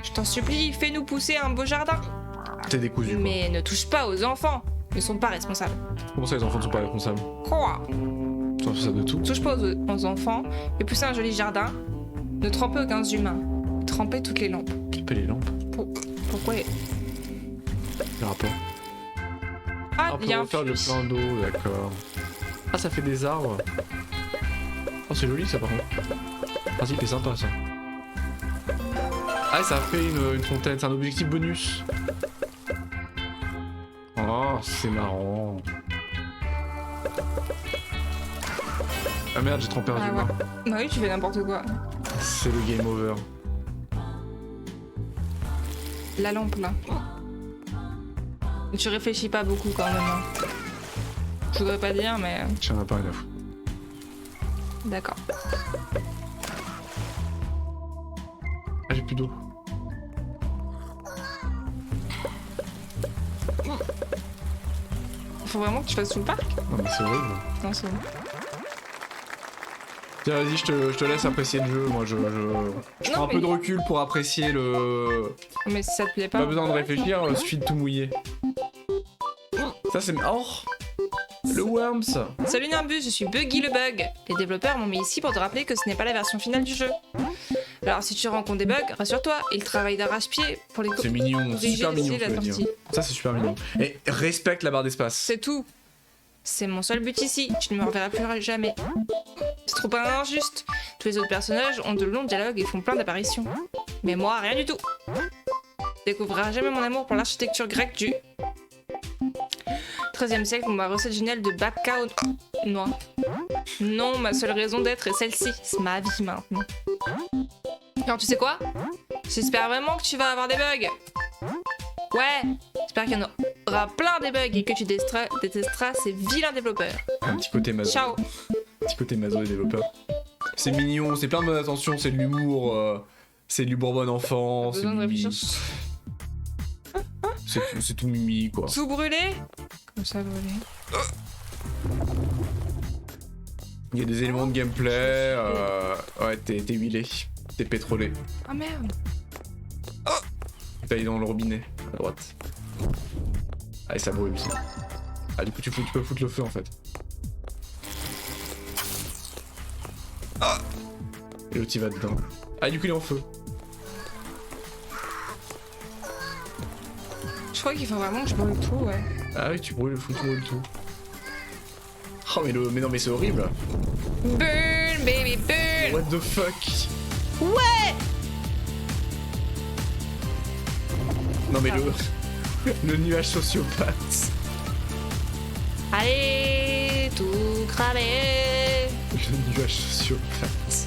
Je t'en supplie, fais-nous pousser un beau jardin. T'es décousu, quoi. Mais ne touche pas aux enfants. Ils ne sont pas responsables. Comment ça, les enfants ne sont pas responsables? Quoi? Ils sont responsables de tout. Touche pas aux enfants et pousser un joli jardin. Ne trempez aucun humain. Trempez toutes les lampes. Tremper les lampes. Pourquoi? Le rapport. Ah, On il y peut a un refaire le puits. plein d'eau, d'accord. Ah, ça fait des arbres. Oh, c'est joli ça par contre. Le principe est sympa ça. Ah, ça fait une fontaine, c'est un objectif bonus. Oh, c'est marrant. Ah merde, j'ai trop perdu. Ah, ouais. Bah oui, tu fais n'importe quoi. C'est le game over. La lampe là. Tu réfléchis pas beaucoup quand même. Hein. Je voudrais pas dire, mais J'en ai pas rien à foutre. d'accord. Ah, j'ai plus d'eau. Faut vraiment que tu fasses tout le parc? Non, mais c'est horrible. Non, c'est bon. Tiens, vas-y, je te laisse apprécier le jeu. Moi, je prends un peu de recul pour apprécier le. Mais si ça te plaît pas. Pas besoin de réfléchir, il suffit de tout mouiller. Ça, c'est. Oh! Le Worms! Salut Nimbus, je suis Buggy le Bug. Les développeurs m'ont mis ici pour te rappeler que ce n'est pas la version finale du jeu. Alors si tu rencontres des bugs, rassure-toi, ils travaillent d'arrache-pied pour les C'est mignon, c'est corriger super mignon, d'ici je la veux dire. sortie. Ça, c'est super mignon. Et respecte la barre d'espace. C'est tout. C'est mon seul but ici, tu ne me reverras plus jamais. C'est trop injuste. Tous les autres personnages ont de longs dialogues et font plein d'apparitions. Mais moi, rien du tout. Tu découvriras jamais mon amour pour l'architecture grecque du 13e siècle ou ma recette géniale de bacca aux noix. Non, ma seule raison d'être est celle-ci. C'est ma vie maintenant. Alors tu sais quoi? J'espère vraiment que tu vas avoir des bugs. Ouais, j'espère qu'il y en aura plein des bugs et que tu détesteras ces vilains développeurs. Un petit côté maso. Ciao. Un petit côté maso des développeurs. C'est mignon, c'est plein de bonne attention, c'est de l'humour. C'est de l'humour bon enfant. Pas C'est besoin de mimi. réfléchir. C'est tout mimi, quoi. Tout brûlé? Comme ça brûlé. Il y a des éléments de gameplay. Ouais, t'es huilé. T'es pétrolé. Ah merde. Tu aller dans le robinet, à droite. Allez, ça brûle aussi. Ah, du coup, tu peux foutre le feu en fait. Et l'autre il va dedans. Ah, du coup, il est en feu. Je crois qu'il faut vraiment que je brûle tout, ouais. Ah oui, tu brûles tout. Oh, mais non, mais c'est horrible. Burn, baby, burn. What the fuck? Ouais. Non, mais le nuage sociopathe. Allez, tout cramer. Le nuage sociopathe.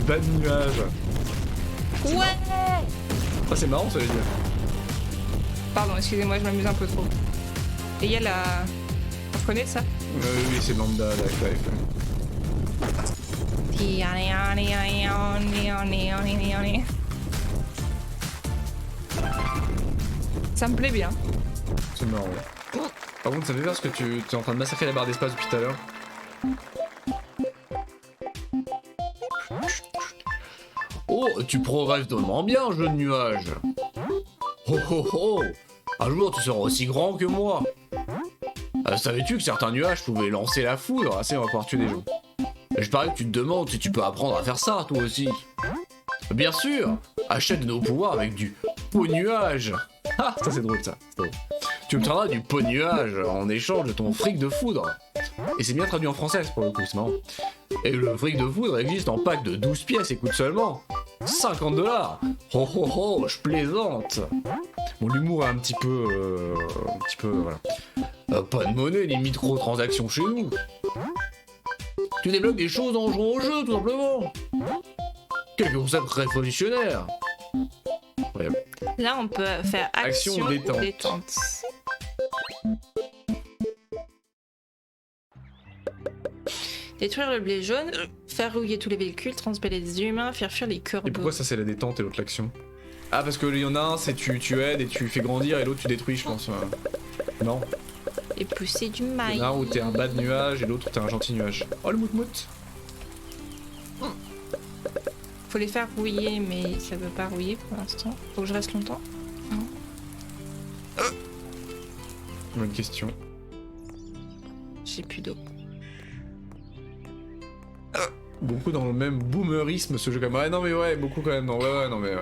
Bad nuage. Ouais. Ah, c'est marrant, ça veut dire. Pardon, excusez-moi, je m'amuse un peu trop. Et il y a la... Vous connaissez ça? Oui, c'est lambda, la FF. Ça me plaît bien. C'est marrant. Par contre, ça fait peur parce que tu es en train de massacrer la barre d'espace depuis tout à l'heure. Oh, tu progresses drôlement bien, jeune nuage. Oh oh oh, un jour tu seras aussi grand que moi. Savais-tu que certains nuages pouvaient lancer la foudre? Ah, c'est, on va pouvoir tuer des gens. Je parie que tu te demandes si tu peux apprendre à faire ça, toi aussi. Bien sûr, achète de nos pouvoirs avec du pot nuage. Ah, ça c'est drôle ça. C'est drôle. Tu obtiendras du pot nuage en échange de ton fric de foudre. Et c'est bien traduit en français pour le coup, c'est marrant. Et le fric de foudre existe en pack de 12 pièces et coûte seulement 50 $. Oh oh oh, je plaisante. Bon, l'humour est un petit peu... voilà. Pas de monnaie ni microtransactions chez nous. Tu débloques des choses en jouant au jeu, tout simplement. Quel concept révolutionnaire. Incroyable. Là, on peut faire action, détente. Détruire le blé jaune, faire rouiller tous les véhicules, transpercer les humains, faire fuir les corbeaux. Et pourquoi ça c'est la détente et l'autre l'action? Ah parce qu'il y en a un c'est tu aides et tu fais grandir et l'autre tu détruis je pense. Non. Et pousser du Il maïs. y en a un où t'es un bad nuage et l'autre où t'es un gentil nuage. Oh le mout-mout. Faut les faire rouiller mais ça veut pas rouiller pour l'instant. Faut que je reste longtemps. Bonne question. J'ai plus d'eau. Beaucoup dans le même boomerisme ce jeu quand même. Ouais non mais ouais beaucoup quand même. Non ouais non mais...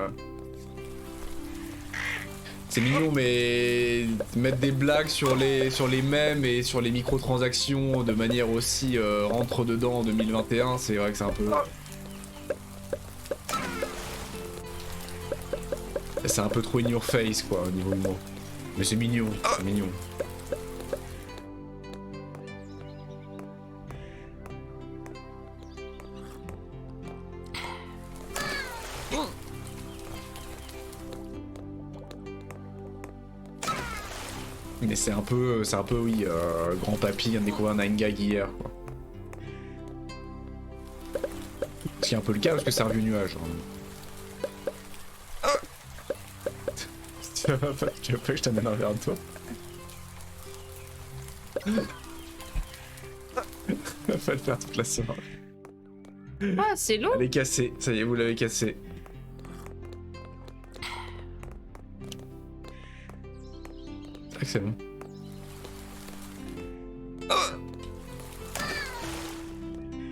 C'est mignon mais mettre des blagues sur les mèmes et sur les microtransactions de manière aussi rentre dedans en 2021 c'est vrai que c'est un peu... C'est un peu trop in your face quoi au niveau humour. Mais c'est mignon, c'est mignon. Mais c'est un peu oui, grand papy vient de découvrir Nine Gag hier quoi. Ce qui est un peu le cas parce que c'est un vieux nuage. Hein. Tu veux pas que je t'amène un verre de toi? Va pas le faire toute la soirée. Ah, c'est long. Elle est cassée, ça y est, vous l'avez cassée. C'est vrai que c'est bon.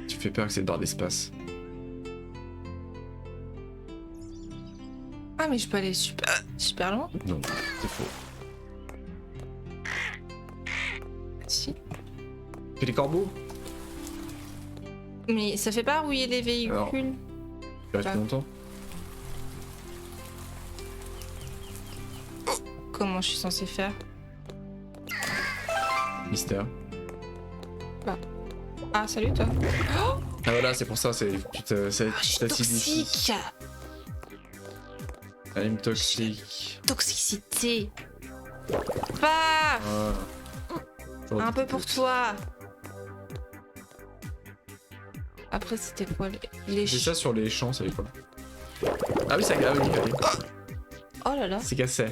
Tu fais peur que c'est le barre d'espace. Ah, mais je peux aller super loin. Non, c'est faux. Si. Fais les corbeaux? Mais ça fait pas rouiller les véhicules. Alors. Tu restes plus longtemps? Comment je suis censée faire? Mystère. Ah, salut toi. Ah voilà, c'est pour ça, c'est Je suis toxique. I'm toxique. Toxicité. Paf. Un peu pour toi. Après, c'était quoi les J'ai ça sur les champs, ça fait quoi? Ah oui, ça a oui, allez. Oh là là. C'est cassé.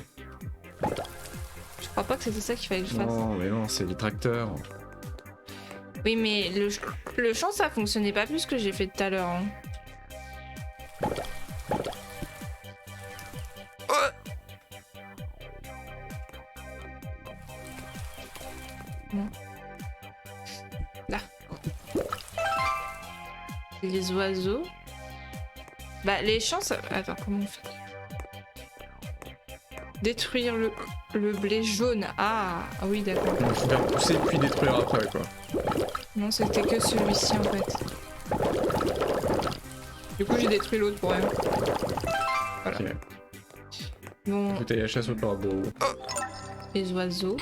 Je crois pas que c'était ça qu'il fallait que je fasse. Non, mais non, c'est les tracteurs. Oui, mais le champ, ça fonctionnait pas plus que j'ai fait tout à l'heure. Hein. Non. Là. Les oiseaux. Bah, les champs, ça... Attends, comment on fait? Détruire le blé jaune. Ah oui, d'accord. Il faut faire pousser puis détruire après, quoi. Non, c'était que celui-ci, en fait. Du coup, j'ai détruit l'autre pour rien. Voilà. Ok. Bon, Faut aller à la chasse au corbeau. les oiseaux.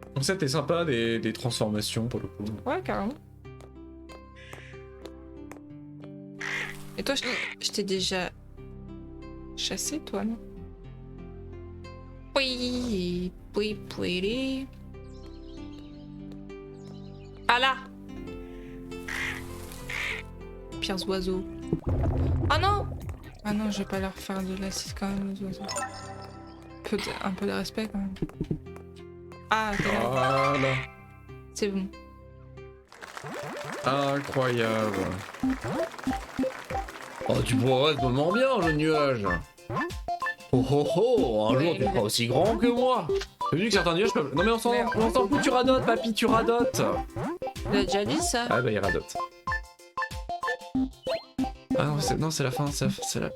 Le concept est sympa, des transformations, pour le coup. Ouais, carrément. Et toi, je t'ai déjà chassé, toi, non? Oui, oui, oui. Ah là! Pires oiseaux. Oh non! Ah non, je vais pas leur faire de l'acide quand même, aux oiseaux. Un peu de respect quand même. Ah, t'es là. Voilà. C'est bon. Incroyable. Oh, tu progresses vraiment bien, jeune nuage. Oh oh oh, un jour tu seras aussi grand que moi. T'as vu que certains nuages peuvent... Non mais on s'en fout, tu radotes, papy, tu radotes. Il a déjà dit ça. Ah bah il radote. Ah non, c'est la fin, c'est la...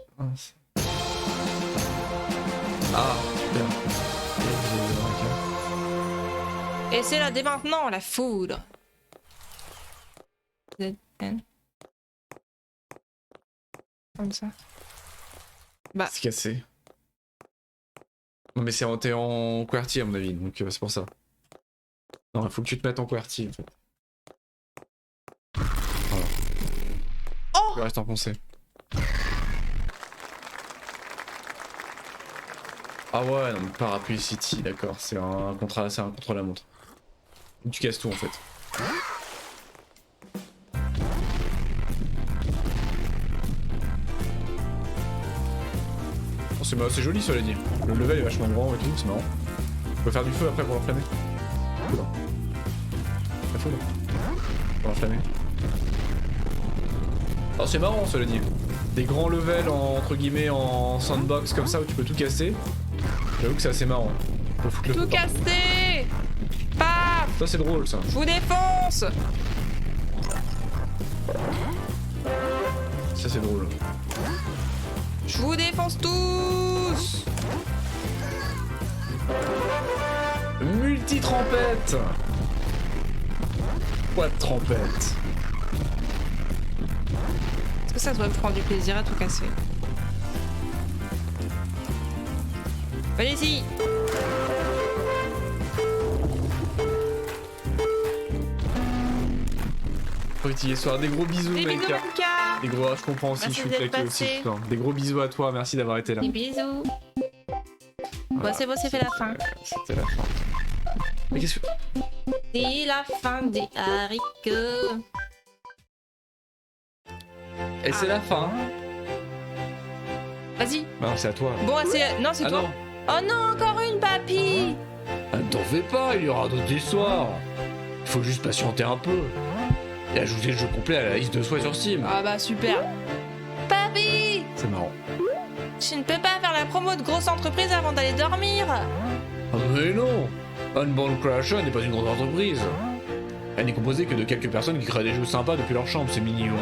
Ah, super. Et c'est là dès maintenant, la foudre. ZN. Comme ça. Bah. C'est cassé. Non mais t'es en QWERTY à mon avis, donc c'est pour ça. Non, il faut que tu te mettes en QWERTY en fait. Voilà. Oh, Tu restes enfoncé. Ah ouais, non, mais Parapluie City, d'accord, c'est un contre-la-montre. Tu casses tout en fait. Oh, c'est joli cela dit. Le level est vachement grand et tout, c'est marrant. On peut faire du feu après pour l'enflammer. La foudre. Pour l'enflammer. Oh c'est marrant cela dit. Des grands levels entre guillemets en sandbox comme ça où tu peux tout casser. J'avoue que c'est assez marrant. Faut foutre le tout feu partout. cassé. Paf. Ça c'est drôle ça. Je vous défonce. Ça c'est drôle. Je vous défonce tous. Multi-trempette. Quoi de trempette? Est-ce que ça doit me prendre du plaisir à tout casser? Allez-y. Faut utiliser soir. Des gros bisous Des mec. bisous, Malika. Des gros, je comprends aussi, Merci je suis d'être claqué aussi. passé. Putain. Des gros bisous à toi, merci d'avoir été là. Des bisous. Voilà. Bon, c'est fait la fin. C'était la fin. Mais qu'est-ce que... C'est la fin des haricots. Et c'est la fin. Vas-y. Bah non, c'est à toi. Bon, c'est... Non, c'est Ah toi. non. Oh non, encore une, papy. Ah, ne t'en fais pas, il y aura d'autres histoires. Il faut juste patienter un peu. Et ajouter le jeu complet à la liste de souhaits sur Steam. Ah bah, super. Papy, C'est marrant. tu ne peux pas faire la promo de grosse entreprise avant d'aller dormir. Ah, mais non, Unbound Creation n'est pas une grande entreprise. Elle n'est composée que de quelques personnes qui créent des jeux sympas depuis leur chambre. C'est mignon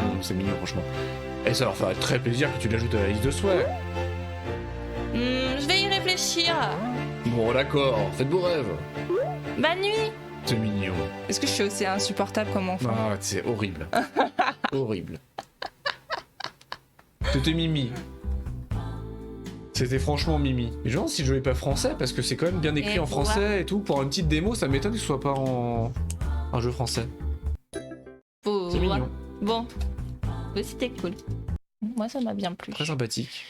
franchement. Et ça leur ferait très plaisir que tu l'ajoutes à la liste de souhaits. Je vais y réfléchir. Bon d'accord, faites vos rêves. Bonne nuit. C'est mignon. Est-ce que je suis aussi insupportable comme enfant? Ah, c'est horrible. Horrible. C'était Mimi. C'était franchement Mimi. Mais je me demande si le jeu est pas français parce que c'est quand même bien écrit Et en français et tout. Pour une petite démo, ça m'étonne que ce soit pas en un jeu français. Oh, C'est mignon. Bon. Oui, c'était cool. Moi, ça m'a bien plu. Très sympathique.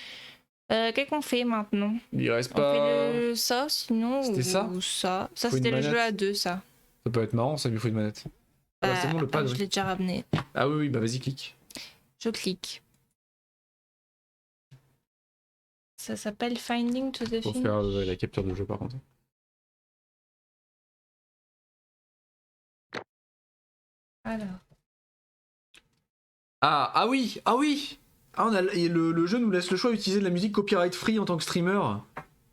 Qu'est-ce qu'on fait maintenant? Il reste On pas. fait ça sinon C'était ça ou ça? Ça, Faut une c'était le manette. jeu à deux, ça. Ça peut être marrant, ça lui faut une manette. Bah, c'est bon le pad. je Oui. l'ai déjà ramené. Ah oui, bah vas-y, clique. Je clique. Ça s'appelle Finding to the Faut Thing. faire la capture de jeu par contre. Alors. Ah oui. Ah, on a, le jeu nous laisse le choix d'utiliser de la musique copyright free en tant que streamer.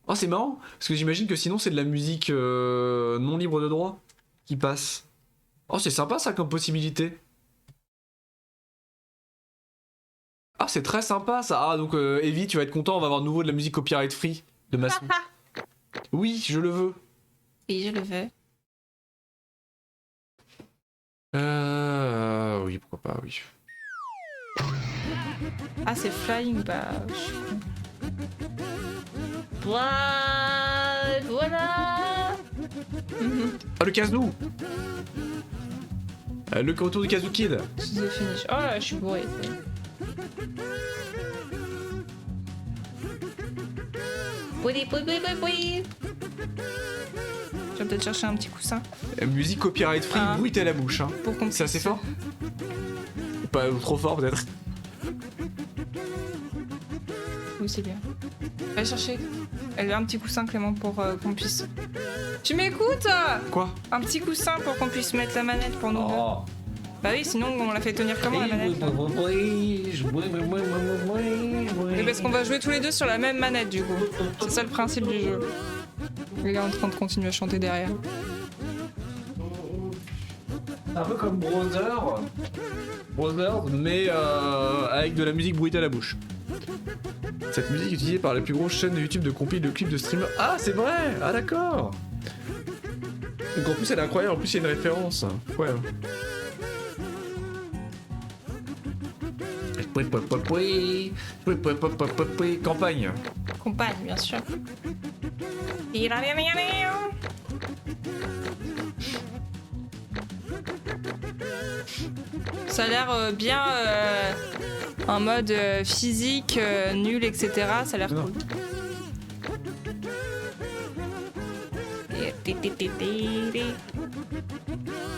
Oh, c'est marrant, parce que j'imagine que sinon c'est de la musique non libre de droit qui passe. Oh, c'est sympa ça comme possibilité. Ah, c'est très sympa ça. Ah, donc Evie, tu vas être content, on va avoir de nouveau de la musique copyright free de Masson. Oui, je le veux. Oui, je le veux. Oui, pourquoi pas, oui. Ah, c'est Flying, bah. Voilà. Ah, le Kazoo. Le retour du Kazoo Kid. The finish. Oh là, je suis bourré. Oui. Je vais peut-être chercher un petit coussin Musique copyright free, Ah. bruit à la bouche. Hein. pour qu'on C'est assez puisse- fort? Ou pas, ou trop fort peut-être? Oui, c'est bien. Va chercher. Elle veut un petit coussin, Clément, pour qu'on puisse. Tu m'écoutes? Quoi? Un petit coussin pour qu'on puisse mettre la manette pour nous deux. Oh. Bah oui, sinon on la fait tenir comment la manette là Mais parce qu'on va jouer tous les deux sur la même manette du coup. C'est ça le principe du jeu. Le gars est en train de continuer à chanter derrière. Un peu comme Brothers, mais avec de la musique bruitée à la bouche. Cette musique est utilisée par les plus grosses chaînes de YouTube de compil de clips de streamers. Ah, c'est vrai. Ah, d'accord. Donc en plus, elle est incroyable. En plus, il y a une référence. Ouais. Campagne. Compagne, bien sûr. Ça a l'air bien en mode physique, nul, etc. Ça a l'air Non. cool.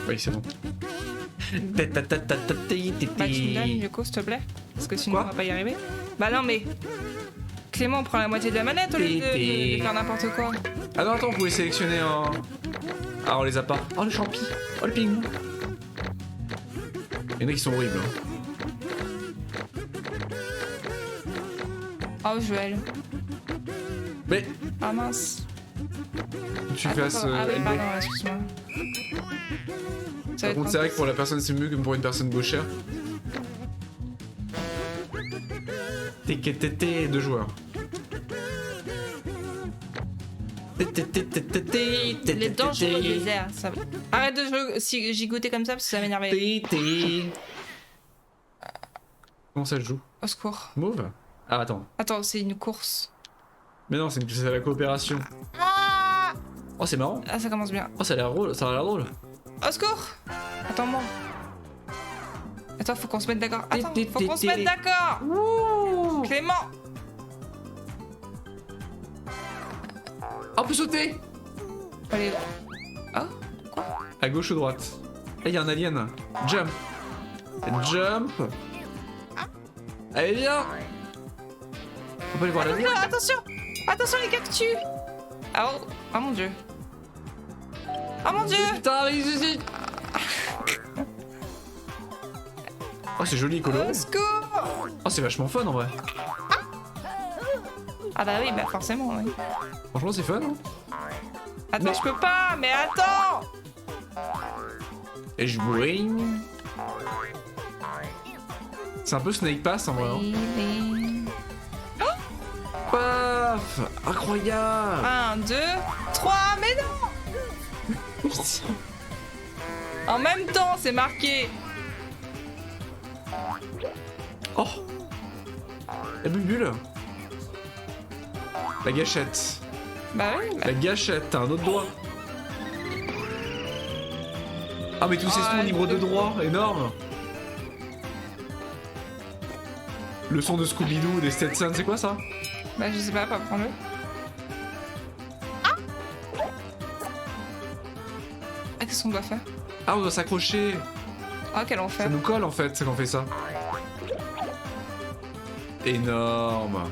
Oui, c'est bon. Bah tu me donnes du coup s'il te plaît parce que sinon Quoi on va pas y arriver. Bah non mais Clément prend la moitié de la manette au lieu de faire n'importe quoi. Ah non, attends, vous pouvez sélectionner un... Ah, on les a pas. Oh, le champi. Oh, le pingou. Il y en a qui sont horribles. Oh Joël. Mais Ah mince. tu Ah, fasses ah oui LB. pardon excuse-moi. Ça va Par être contre, c'est vrai que pour la personne, c'est mieux que pour une personne gauchère. TKTT, 2 joueurs. Les dangereux désert. Ça... Arrête de gigoter comme ça parce que ça m'énerve. Comment ça se joue? Au secours. Move? Ah, attends. Attends, c'est une course. Mais non, c'est la coopération. Oh, c'est marrant. Ah ça commence bien. Oh, ça a l'air drôle. Ça a l'air drôle. Au secours. Attends-moi. Attends, faut qu'on se mette d'accord. Attends, faut qu'on se mette d'accord. Clément. Oh, on peut sauter! Allez. Oh. À gauche ou droite? Là, il y a un alien. Jump. Jump. Allez, viens! On peut aller voir l'alien? Attention. Attention les cactus. Ah oh. Oh mon dieu. Oh mon dieu. Putain, mais ici! Oh, c'est joli, coloré. Au secours. Oh, c'est vachement fun en vrai. Ah bah oui, bah forcément, oui. Franchement, c'est fun. Hein. Attends, Mais- je peux pas, mais attends. Et je boing. C'est un peu Snake Pass en vrai. Hein. Paf! Incroyable! 1, 2, 3, mais non. En même temps, c'est marqué. Oh! La bulbule! La gâchette. Bah oui, bah. La gâchette, t'as un autre doigt. Ah, mais tous ces sons libres de droit, énorme! Le son de Scooby-Doo, des Stetson, c'est quoi ça? Bah je sais pas prendre-le. Ah, qu'est-ce qu'on doit faire? Ah, on doit s'accrocher! Ah, quel Ça enfer. nous colle en fait, c'est qu'on fait ça. Énorme!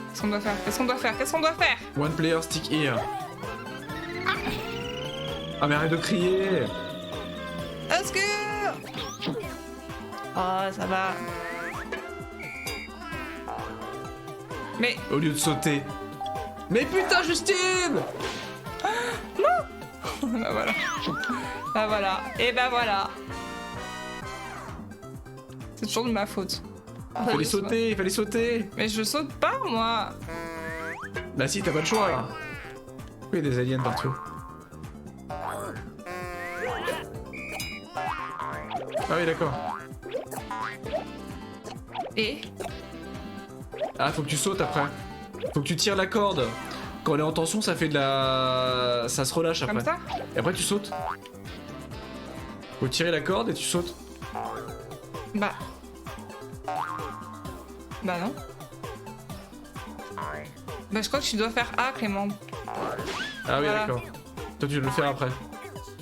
Qu'est-ce qu'on doit faire? Qu'est-ce qu'on doit faire? Qu'est-ce qu'on doit faire? One player stick here. Ah, mais arrête de crier! Au secours! Oh, ça va. Mais Au lieu de sauter. Mais putain, Justine! bah voilà. Bah voilà. Et bah voilà. C'est toujours de ma faute. Il fallait sauter, il fallait sauter! Mais je saute pas, moi. Bah si, t'as pas le choix là! Pourquoi il y a des aliens partout? Ah oui, d'accord. Et Ah, faut que tu sautes après. Faut que tu tires la corde. Quand elle est en tension, ça fait de la... Ça se relâche après. comme ça? Et après, tu sautes. Faut tirer la corde et tu sautes. Bah. Bah non. Bah je crois que tu dois faire A, Clément. Ah oui, Voilà. d'accord. Toi, tu veux le faire après.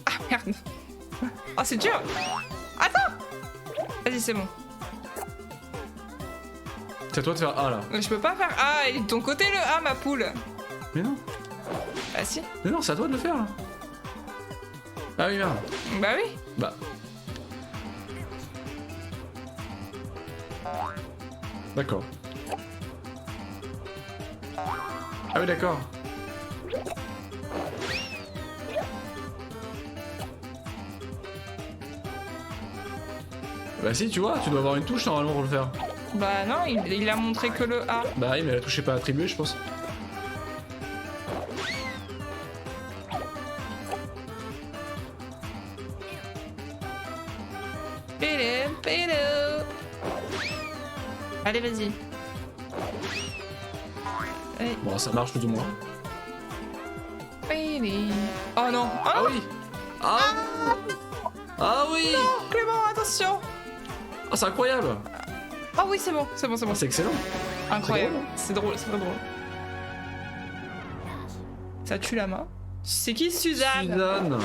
Ah merde. Oh c'est dur. Attends. Vas-y c'est bon. C'est à toi de faire A là. Je peux pas faire A et de ton côté le A ma poule. Mais non. Ah si. Mais non, c'est à toi de le faire là. Ah oui, merde. Bah oui. Bah. D'accord. Ah oui, d'accord. Bah si, tu vois, tu dois avoir une touche normalement pour le faire. Bah non, il a montré que le A. Bah oui, mais la touche est pas attribuée, je pense. Allez, vas-y. Allez. Bon, ça marche plus ou moins. Oh non. Oh Ah non. oui. Ah, ah oui. Clément, attention. Ah, c'est incroyable. Oh oui, c'est bon, c'est bon, c'est bon. Ah, c'est excellent. Incroyable. C'est drôle, c'est très drôle. Ça tue la main. C'est qui Suzanne? Suzanne.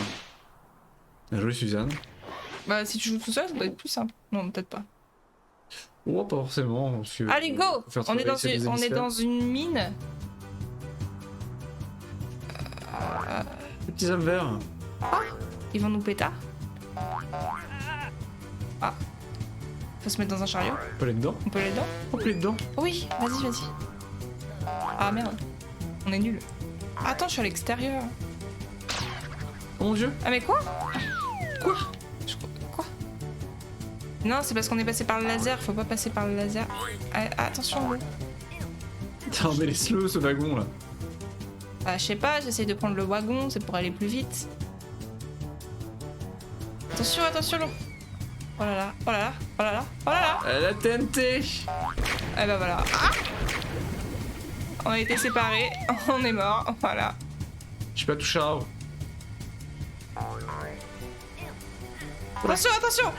Bien joué, Suzanne. Bah si tu joues tout seul, ça doit être plus simple. Non, peut-être pas. Oh, pas forcément. Parce que Allez, go. faut faire On est, travailler ces deux on est hémisphères. dans une mine. Les petits hommes verts. Ils vont nous péter. Ah. Faut se mettre dans un chariot. On peut aller dedans. On peut aller dedans? On peut aller dedans. Oui, vas-y, vas-y. Ah merde. On est nuls. Attends, je suis à l'extérieur. Oh mon dieu. Ah mais quoi? Quoi? Quoi? Non, c'est parce qu'on est passé par le laser. Faut pas passer par le laser. Ah, attention, l'eau. Putain, mais laisse-le ce wagon là. Bah, je sais pas, j'essaye de prendre le wagon, c'est pour aller plus vite. Attention, attention, l'eau. Oh là là, oh là là, oh là là, oh là là. La TNT. Eh ben voilà. Ah, on a été séparés, on est mort, voilà. Je peux pas toucher à haut. Attention, attention.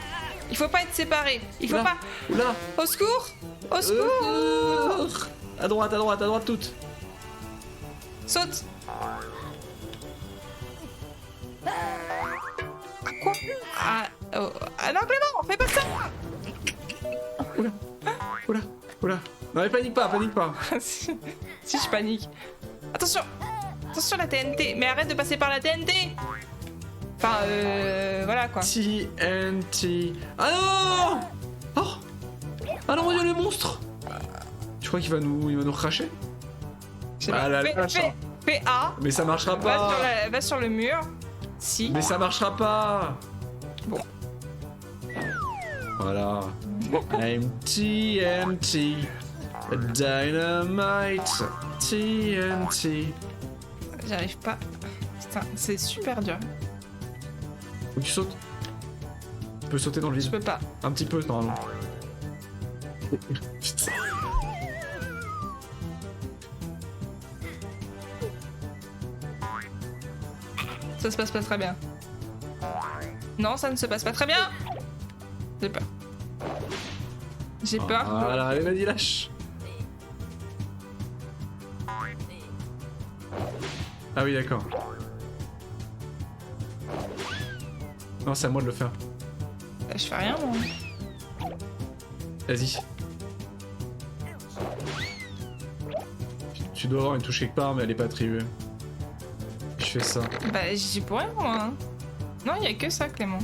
Il faut pas être séparés. Il faut Oula. pas. Oula. Au secours. Au secours. À droite, à droite, à droite toutes. Saute. Quoi? Ah, oh, ah non, Clément, fais pas ça. Oula. Oula. Oula. Non mais panique pas. si, si, je panique. Attention. Attention la TNT. Mais arrête de passer par la TNT. Enfin, voilà quoi. TNT. Ah non. Oh. Ah non, il y a le monstre. Tu crois qu'il va nous cracher? Je sais Ah pas. là là, Fais A. Mais ça marchera pas. Va sur le mur. Si. Mais ça marchera pas. Bon. Voilà. I'm TNT. Dynamite. TNT. J'arrive pas. Putain, c'est super dur. Faut que tu sautes. Tu peux sauter dans le Je vide. peux pas. Un petit peu, normalement. Putain. Ça se passe pas très bien. Non, ça ne se passe pas très bien. J'ai peur. J'ai peur. Voilà, allez, vas-y, lâche. Ah oui, d'accord. Non, c'est à moi de le faire. Je fais rien, moi. Vas-y. Tu dois avoir une touche quelque part, mais elle est pas attribuée. Je fais ça. Bah, j'y pour rien, moi. Hein. Non, il y a que ça, Clément.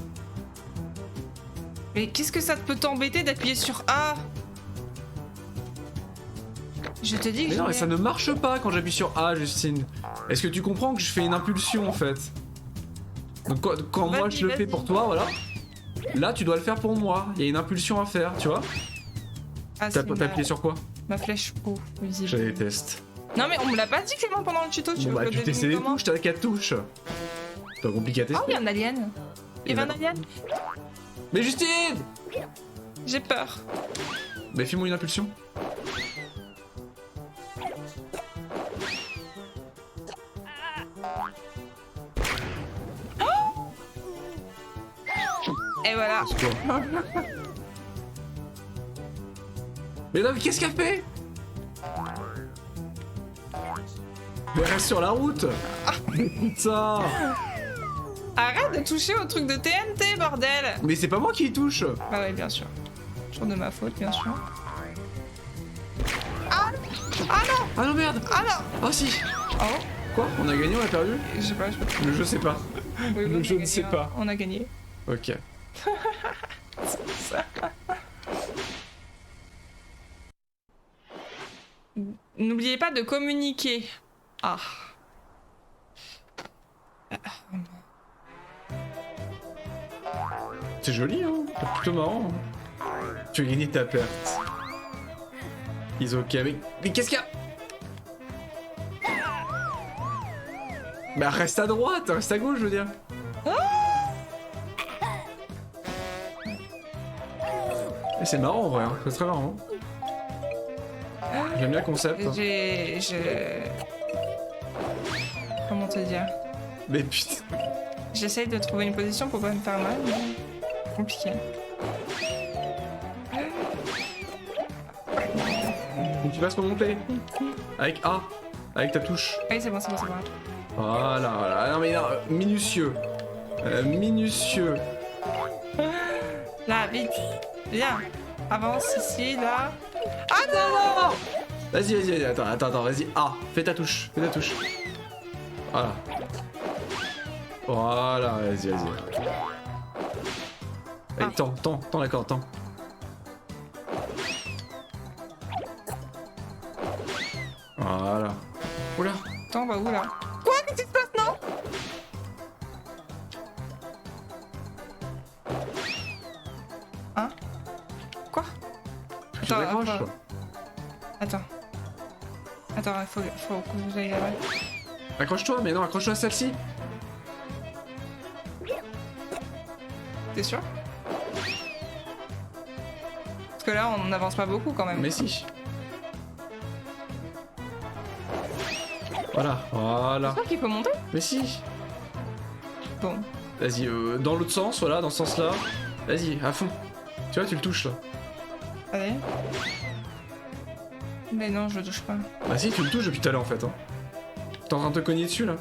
Mais qu'est-ce que ça peut t'embêter d'appuyer sur A? Je te dis que Mais non, mais j'ai- ça ne marche pas quand j'appuie sur A, Justine. Est-ce que tu comprends que je fais une impulsion en fait? Donc quand moi Vas-y, je le fais vas-y. pour toi, voilà. Là, tu dois le faire pour moi. Il y a une impulsion à faire, tu vois? Ah, T'as c'est t'as appuyé sur quoi? ma flèche haut, visible. Je déteste. Non, mais on me l'a pas dit, Clément, pendant le tuto. Tu Bon, veux bah, que je tu le testes devine les comment? touches, t'as 4 touches. C'est pas compliqué à Ah tester. oui, un alien. Il y avait un alien. Mais Justine! J'ai peur. Mais fais-moi une impulsion. Et voilà. C'est quoi? Mais non, mais qu'est-ce qu'elle fait? Mais reste sur la route! Putain! Arrête de toucher au truc de TNT, bordel. Mais c'est pas moi qui y touche! Bah ouais, bien sûr. Toujours de ma faute, bien sûr. Ah, ah non. Ah non, merde! Ah non. Oh si! Oh. Quoi? On a gagné, on a perdu? Je sais pas, je sais pas. Le jeu sait pas. Oui, Le on a jeu ne gagné, sait hein. pas. On a gagné. Ok. N'oubliez pas de communiquer. Ah. C'est joli, hein? C'est plutôt marrant. Hein. Tu as gagné ta perte. Ils ok. Mais qu'est-ce qu'il y a? Bah reste à droite, reste à gauche, je veux dire. Et c'est marrant en vrai, hein. C'est très marrant. J'aime bien le concept. Hein. Comment te dire? Mais putain. J'essaye de trouver une position pour pas me faire mal, mais compliqué. Donc tu vas se remonter. Avec A. Avec ta touche. Ah oui, c'est bon, c'est bon, c'est bon. Voilà, voilà. Non mais non, minutieux. Minutieux. Là, vite. Viens. Avance ici, là. Ah non, non. Vas-y, vas-y, attends, vas-y. A. Fais ta touche. Fais ta touche. Voilà. Voilà, vas-y. Allez, temps, d'accord, temps. Voilà. Oula. Attends, on va où, là? Quoi? Qu'est-ce qui se passe, non? Hein? Quoi? Tu t'accroches, attends. toi. Attends, il faut que j'aille là-bas. Accroche-toi, mais non, accroche-toi à celle-ci. T'es sûr? Parce que là, on n'avance pas beaucoup quand même. Mais si. Voilà. C'est toi qui peut monter? Mais si. Bon. Vas-y, dans l'autre sens, voilà, dans ce sens-là. Vas-y, à fond. Tu vois, tu le touches là. Allez. Mais non, je le touche pas. Bah si, tu le touches depuis tout à l'heure en fait. Hein. T'es en train de te cogner dessus là.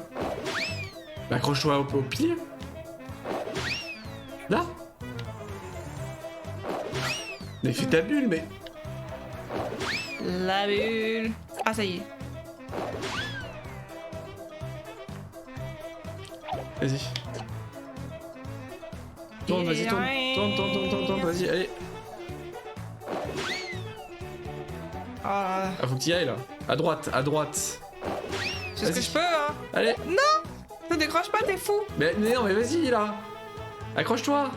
Bah accroche-toi au pilier. Là. Mais fais ta bulle, mais... La bulle. Ah, ça y est. Vas-y. Tourne, vas-y, tourne, vas-y, allez. Ah, Ah, faut que t'y ailles là. À droite. c'est ce que je peux, hein. Allez. Ne décroche pas, t'es fou. Mais non, mais vas-y là. Accroche-toi.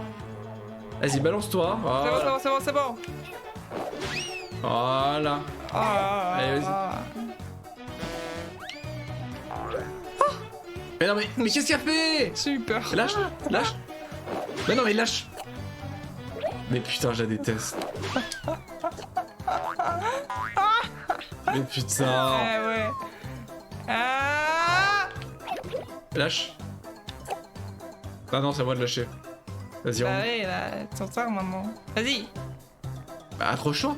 Vas-y, balance-toi. Voilà. C'est bon. Voilà. Ah, Allez, vas-y. Mais non, mais qu'est-ce qu'il a fait? Super. Lâche. Mais non, mais lâche. Mais putain, je la déteste. Mais putain. Ouais. Ah, Lâche. Ah non, c'est à moi de lâcher. Vas-y, bah rentre. oui, là, t'en sors maintenant. Vas-y. Bah, accroche-toi.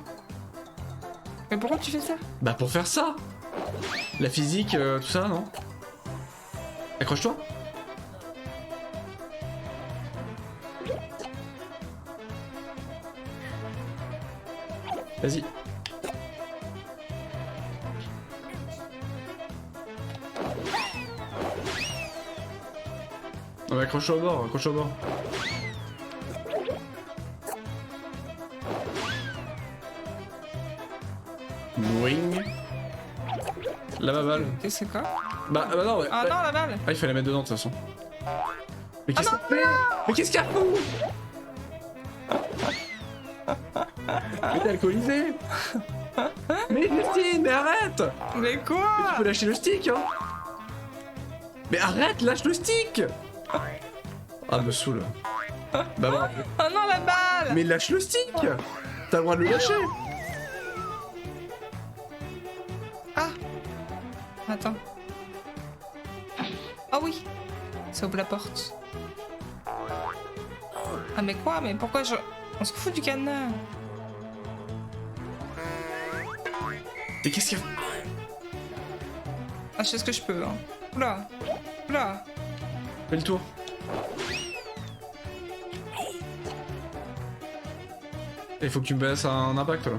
Mais pourquoi tu fais ça? Bah, pour faire ça. La physique, tout ça, non? Accroche-toi. Vas-y. Non mais accroche-toi au bord, Wing. La balle. Qu'est-ce que c'est quoi? Bah non, ouais. Ah non, la balle. Ah, il fallait la mettre dedans de toute façon. Mais qu'est-ce qu'il fait? Mais qu'est-ce qu'il y a fou? Mais t'es alcoolisé. Mais Justine, mais arrête. Mais quoi? Mais tu peux lâcher le stick, hein. Mais arrête, lâche le stick. Ah, me saoule. Bah bon. Oh non, la balle. Mais lâche le stick. T'as le droit de le lâcher. Ah. Attends. Ah oui. Ça ouvre la porte. Ah mais quoi? Mais pourquoi je... On se fout du cadenas. Mais qu'est-ce qu'il y a? Ah, je sais ce que je peux, hein. Oula. Oula. Fais le tour. Il faut que tu me baisses un impact là.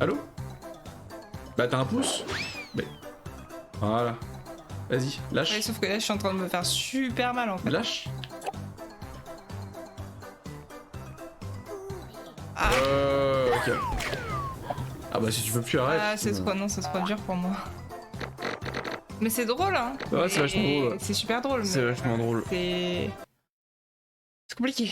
Allô? Bah t'as un pouce? Mais... Voilà. Vas-y, lâche. Ouais, sauf que là, je suis en train de me faire super mal en fait. Lâche. Ah, Ok. Ah bah si tu veux plus arrête. ah c'est trop, non, c'est trop dur pour moi. Mais c'est drôle, hein. Ouais, c'est vachement drôle. C'est super drôle. C'est mais vachement drôle. C'est compliqué.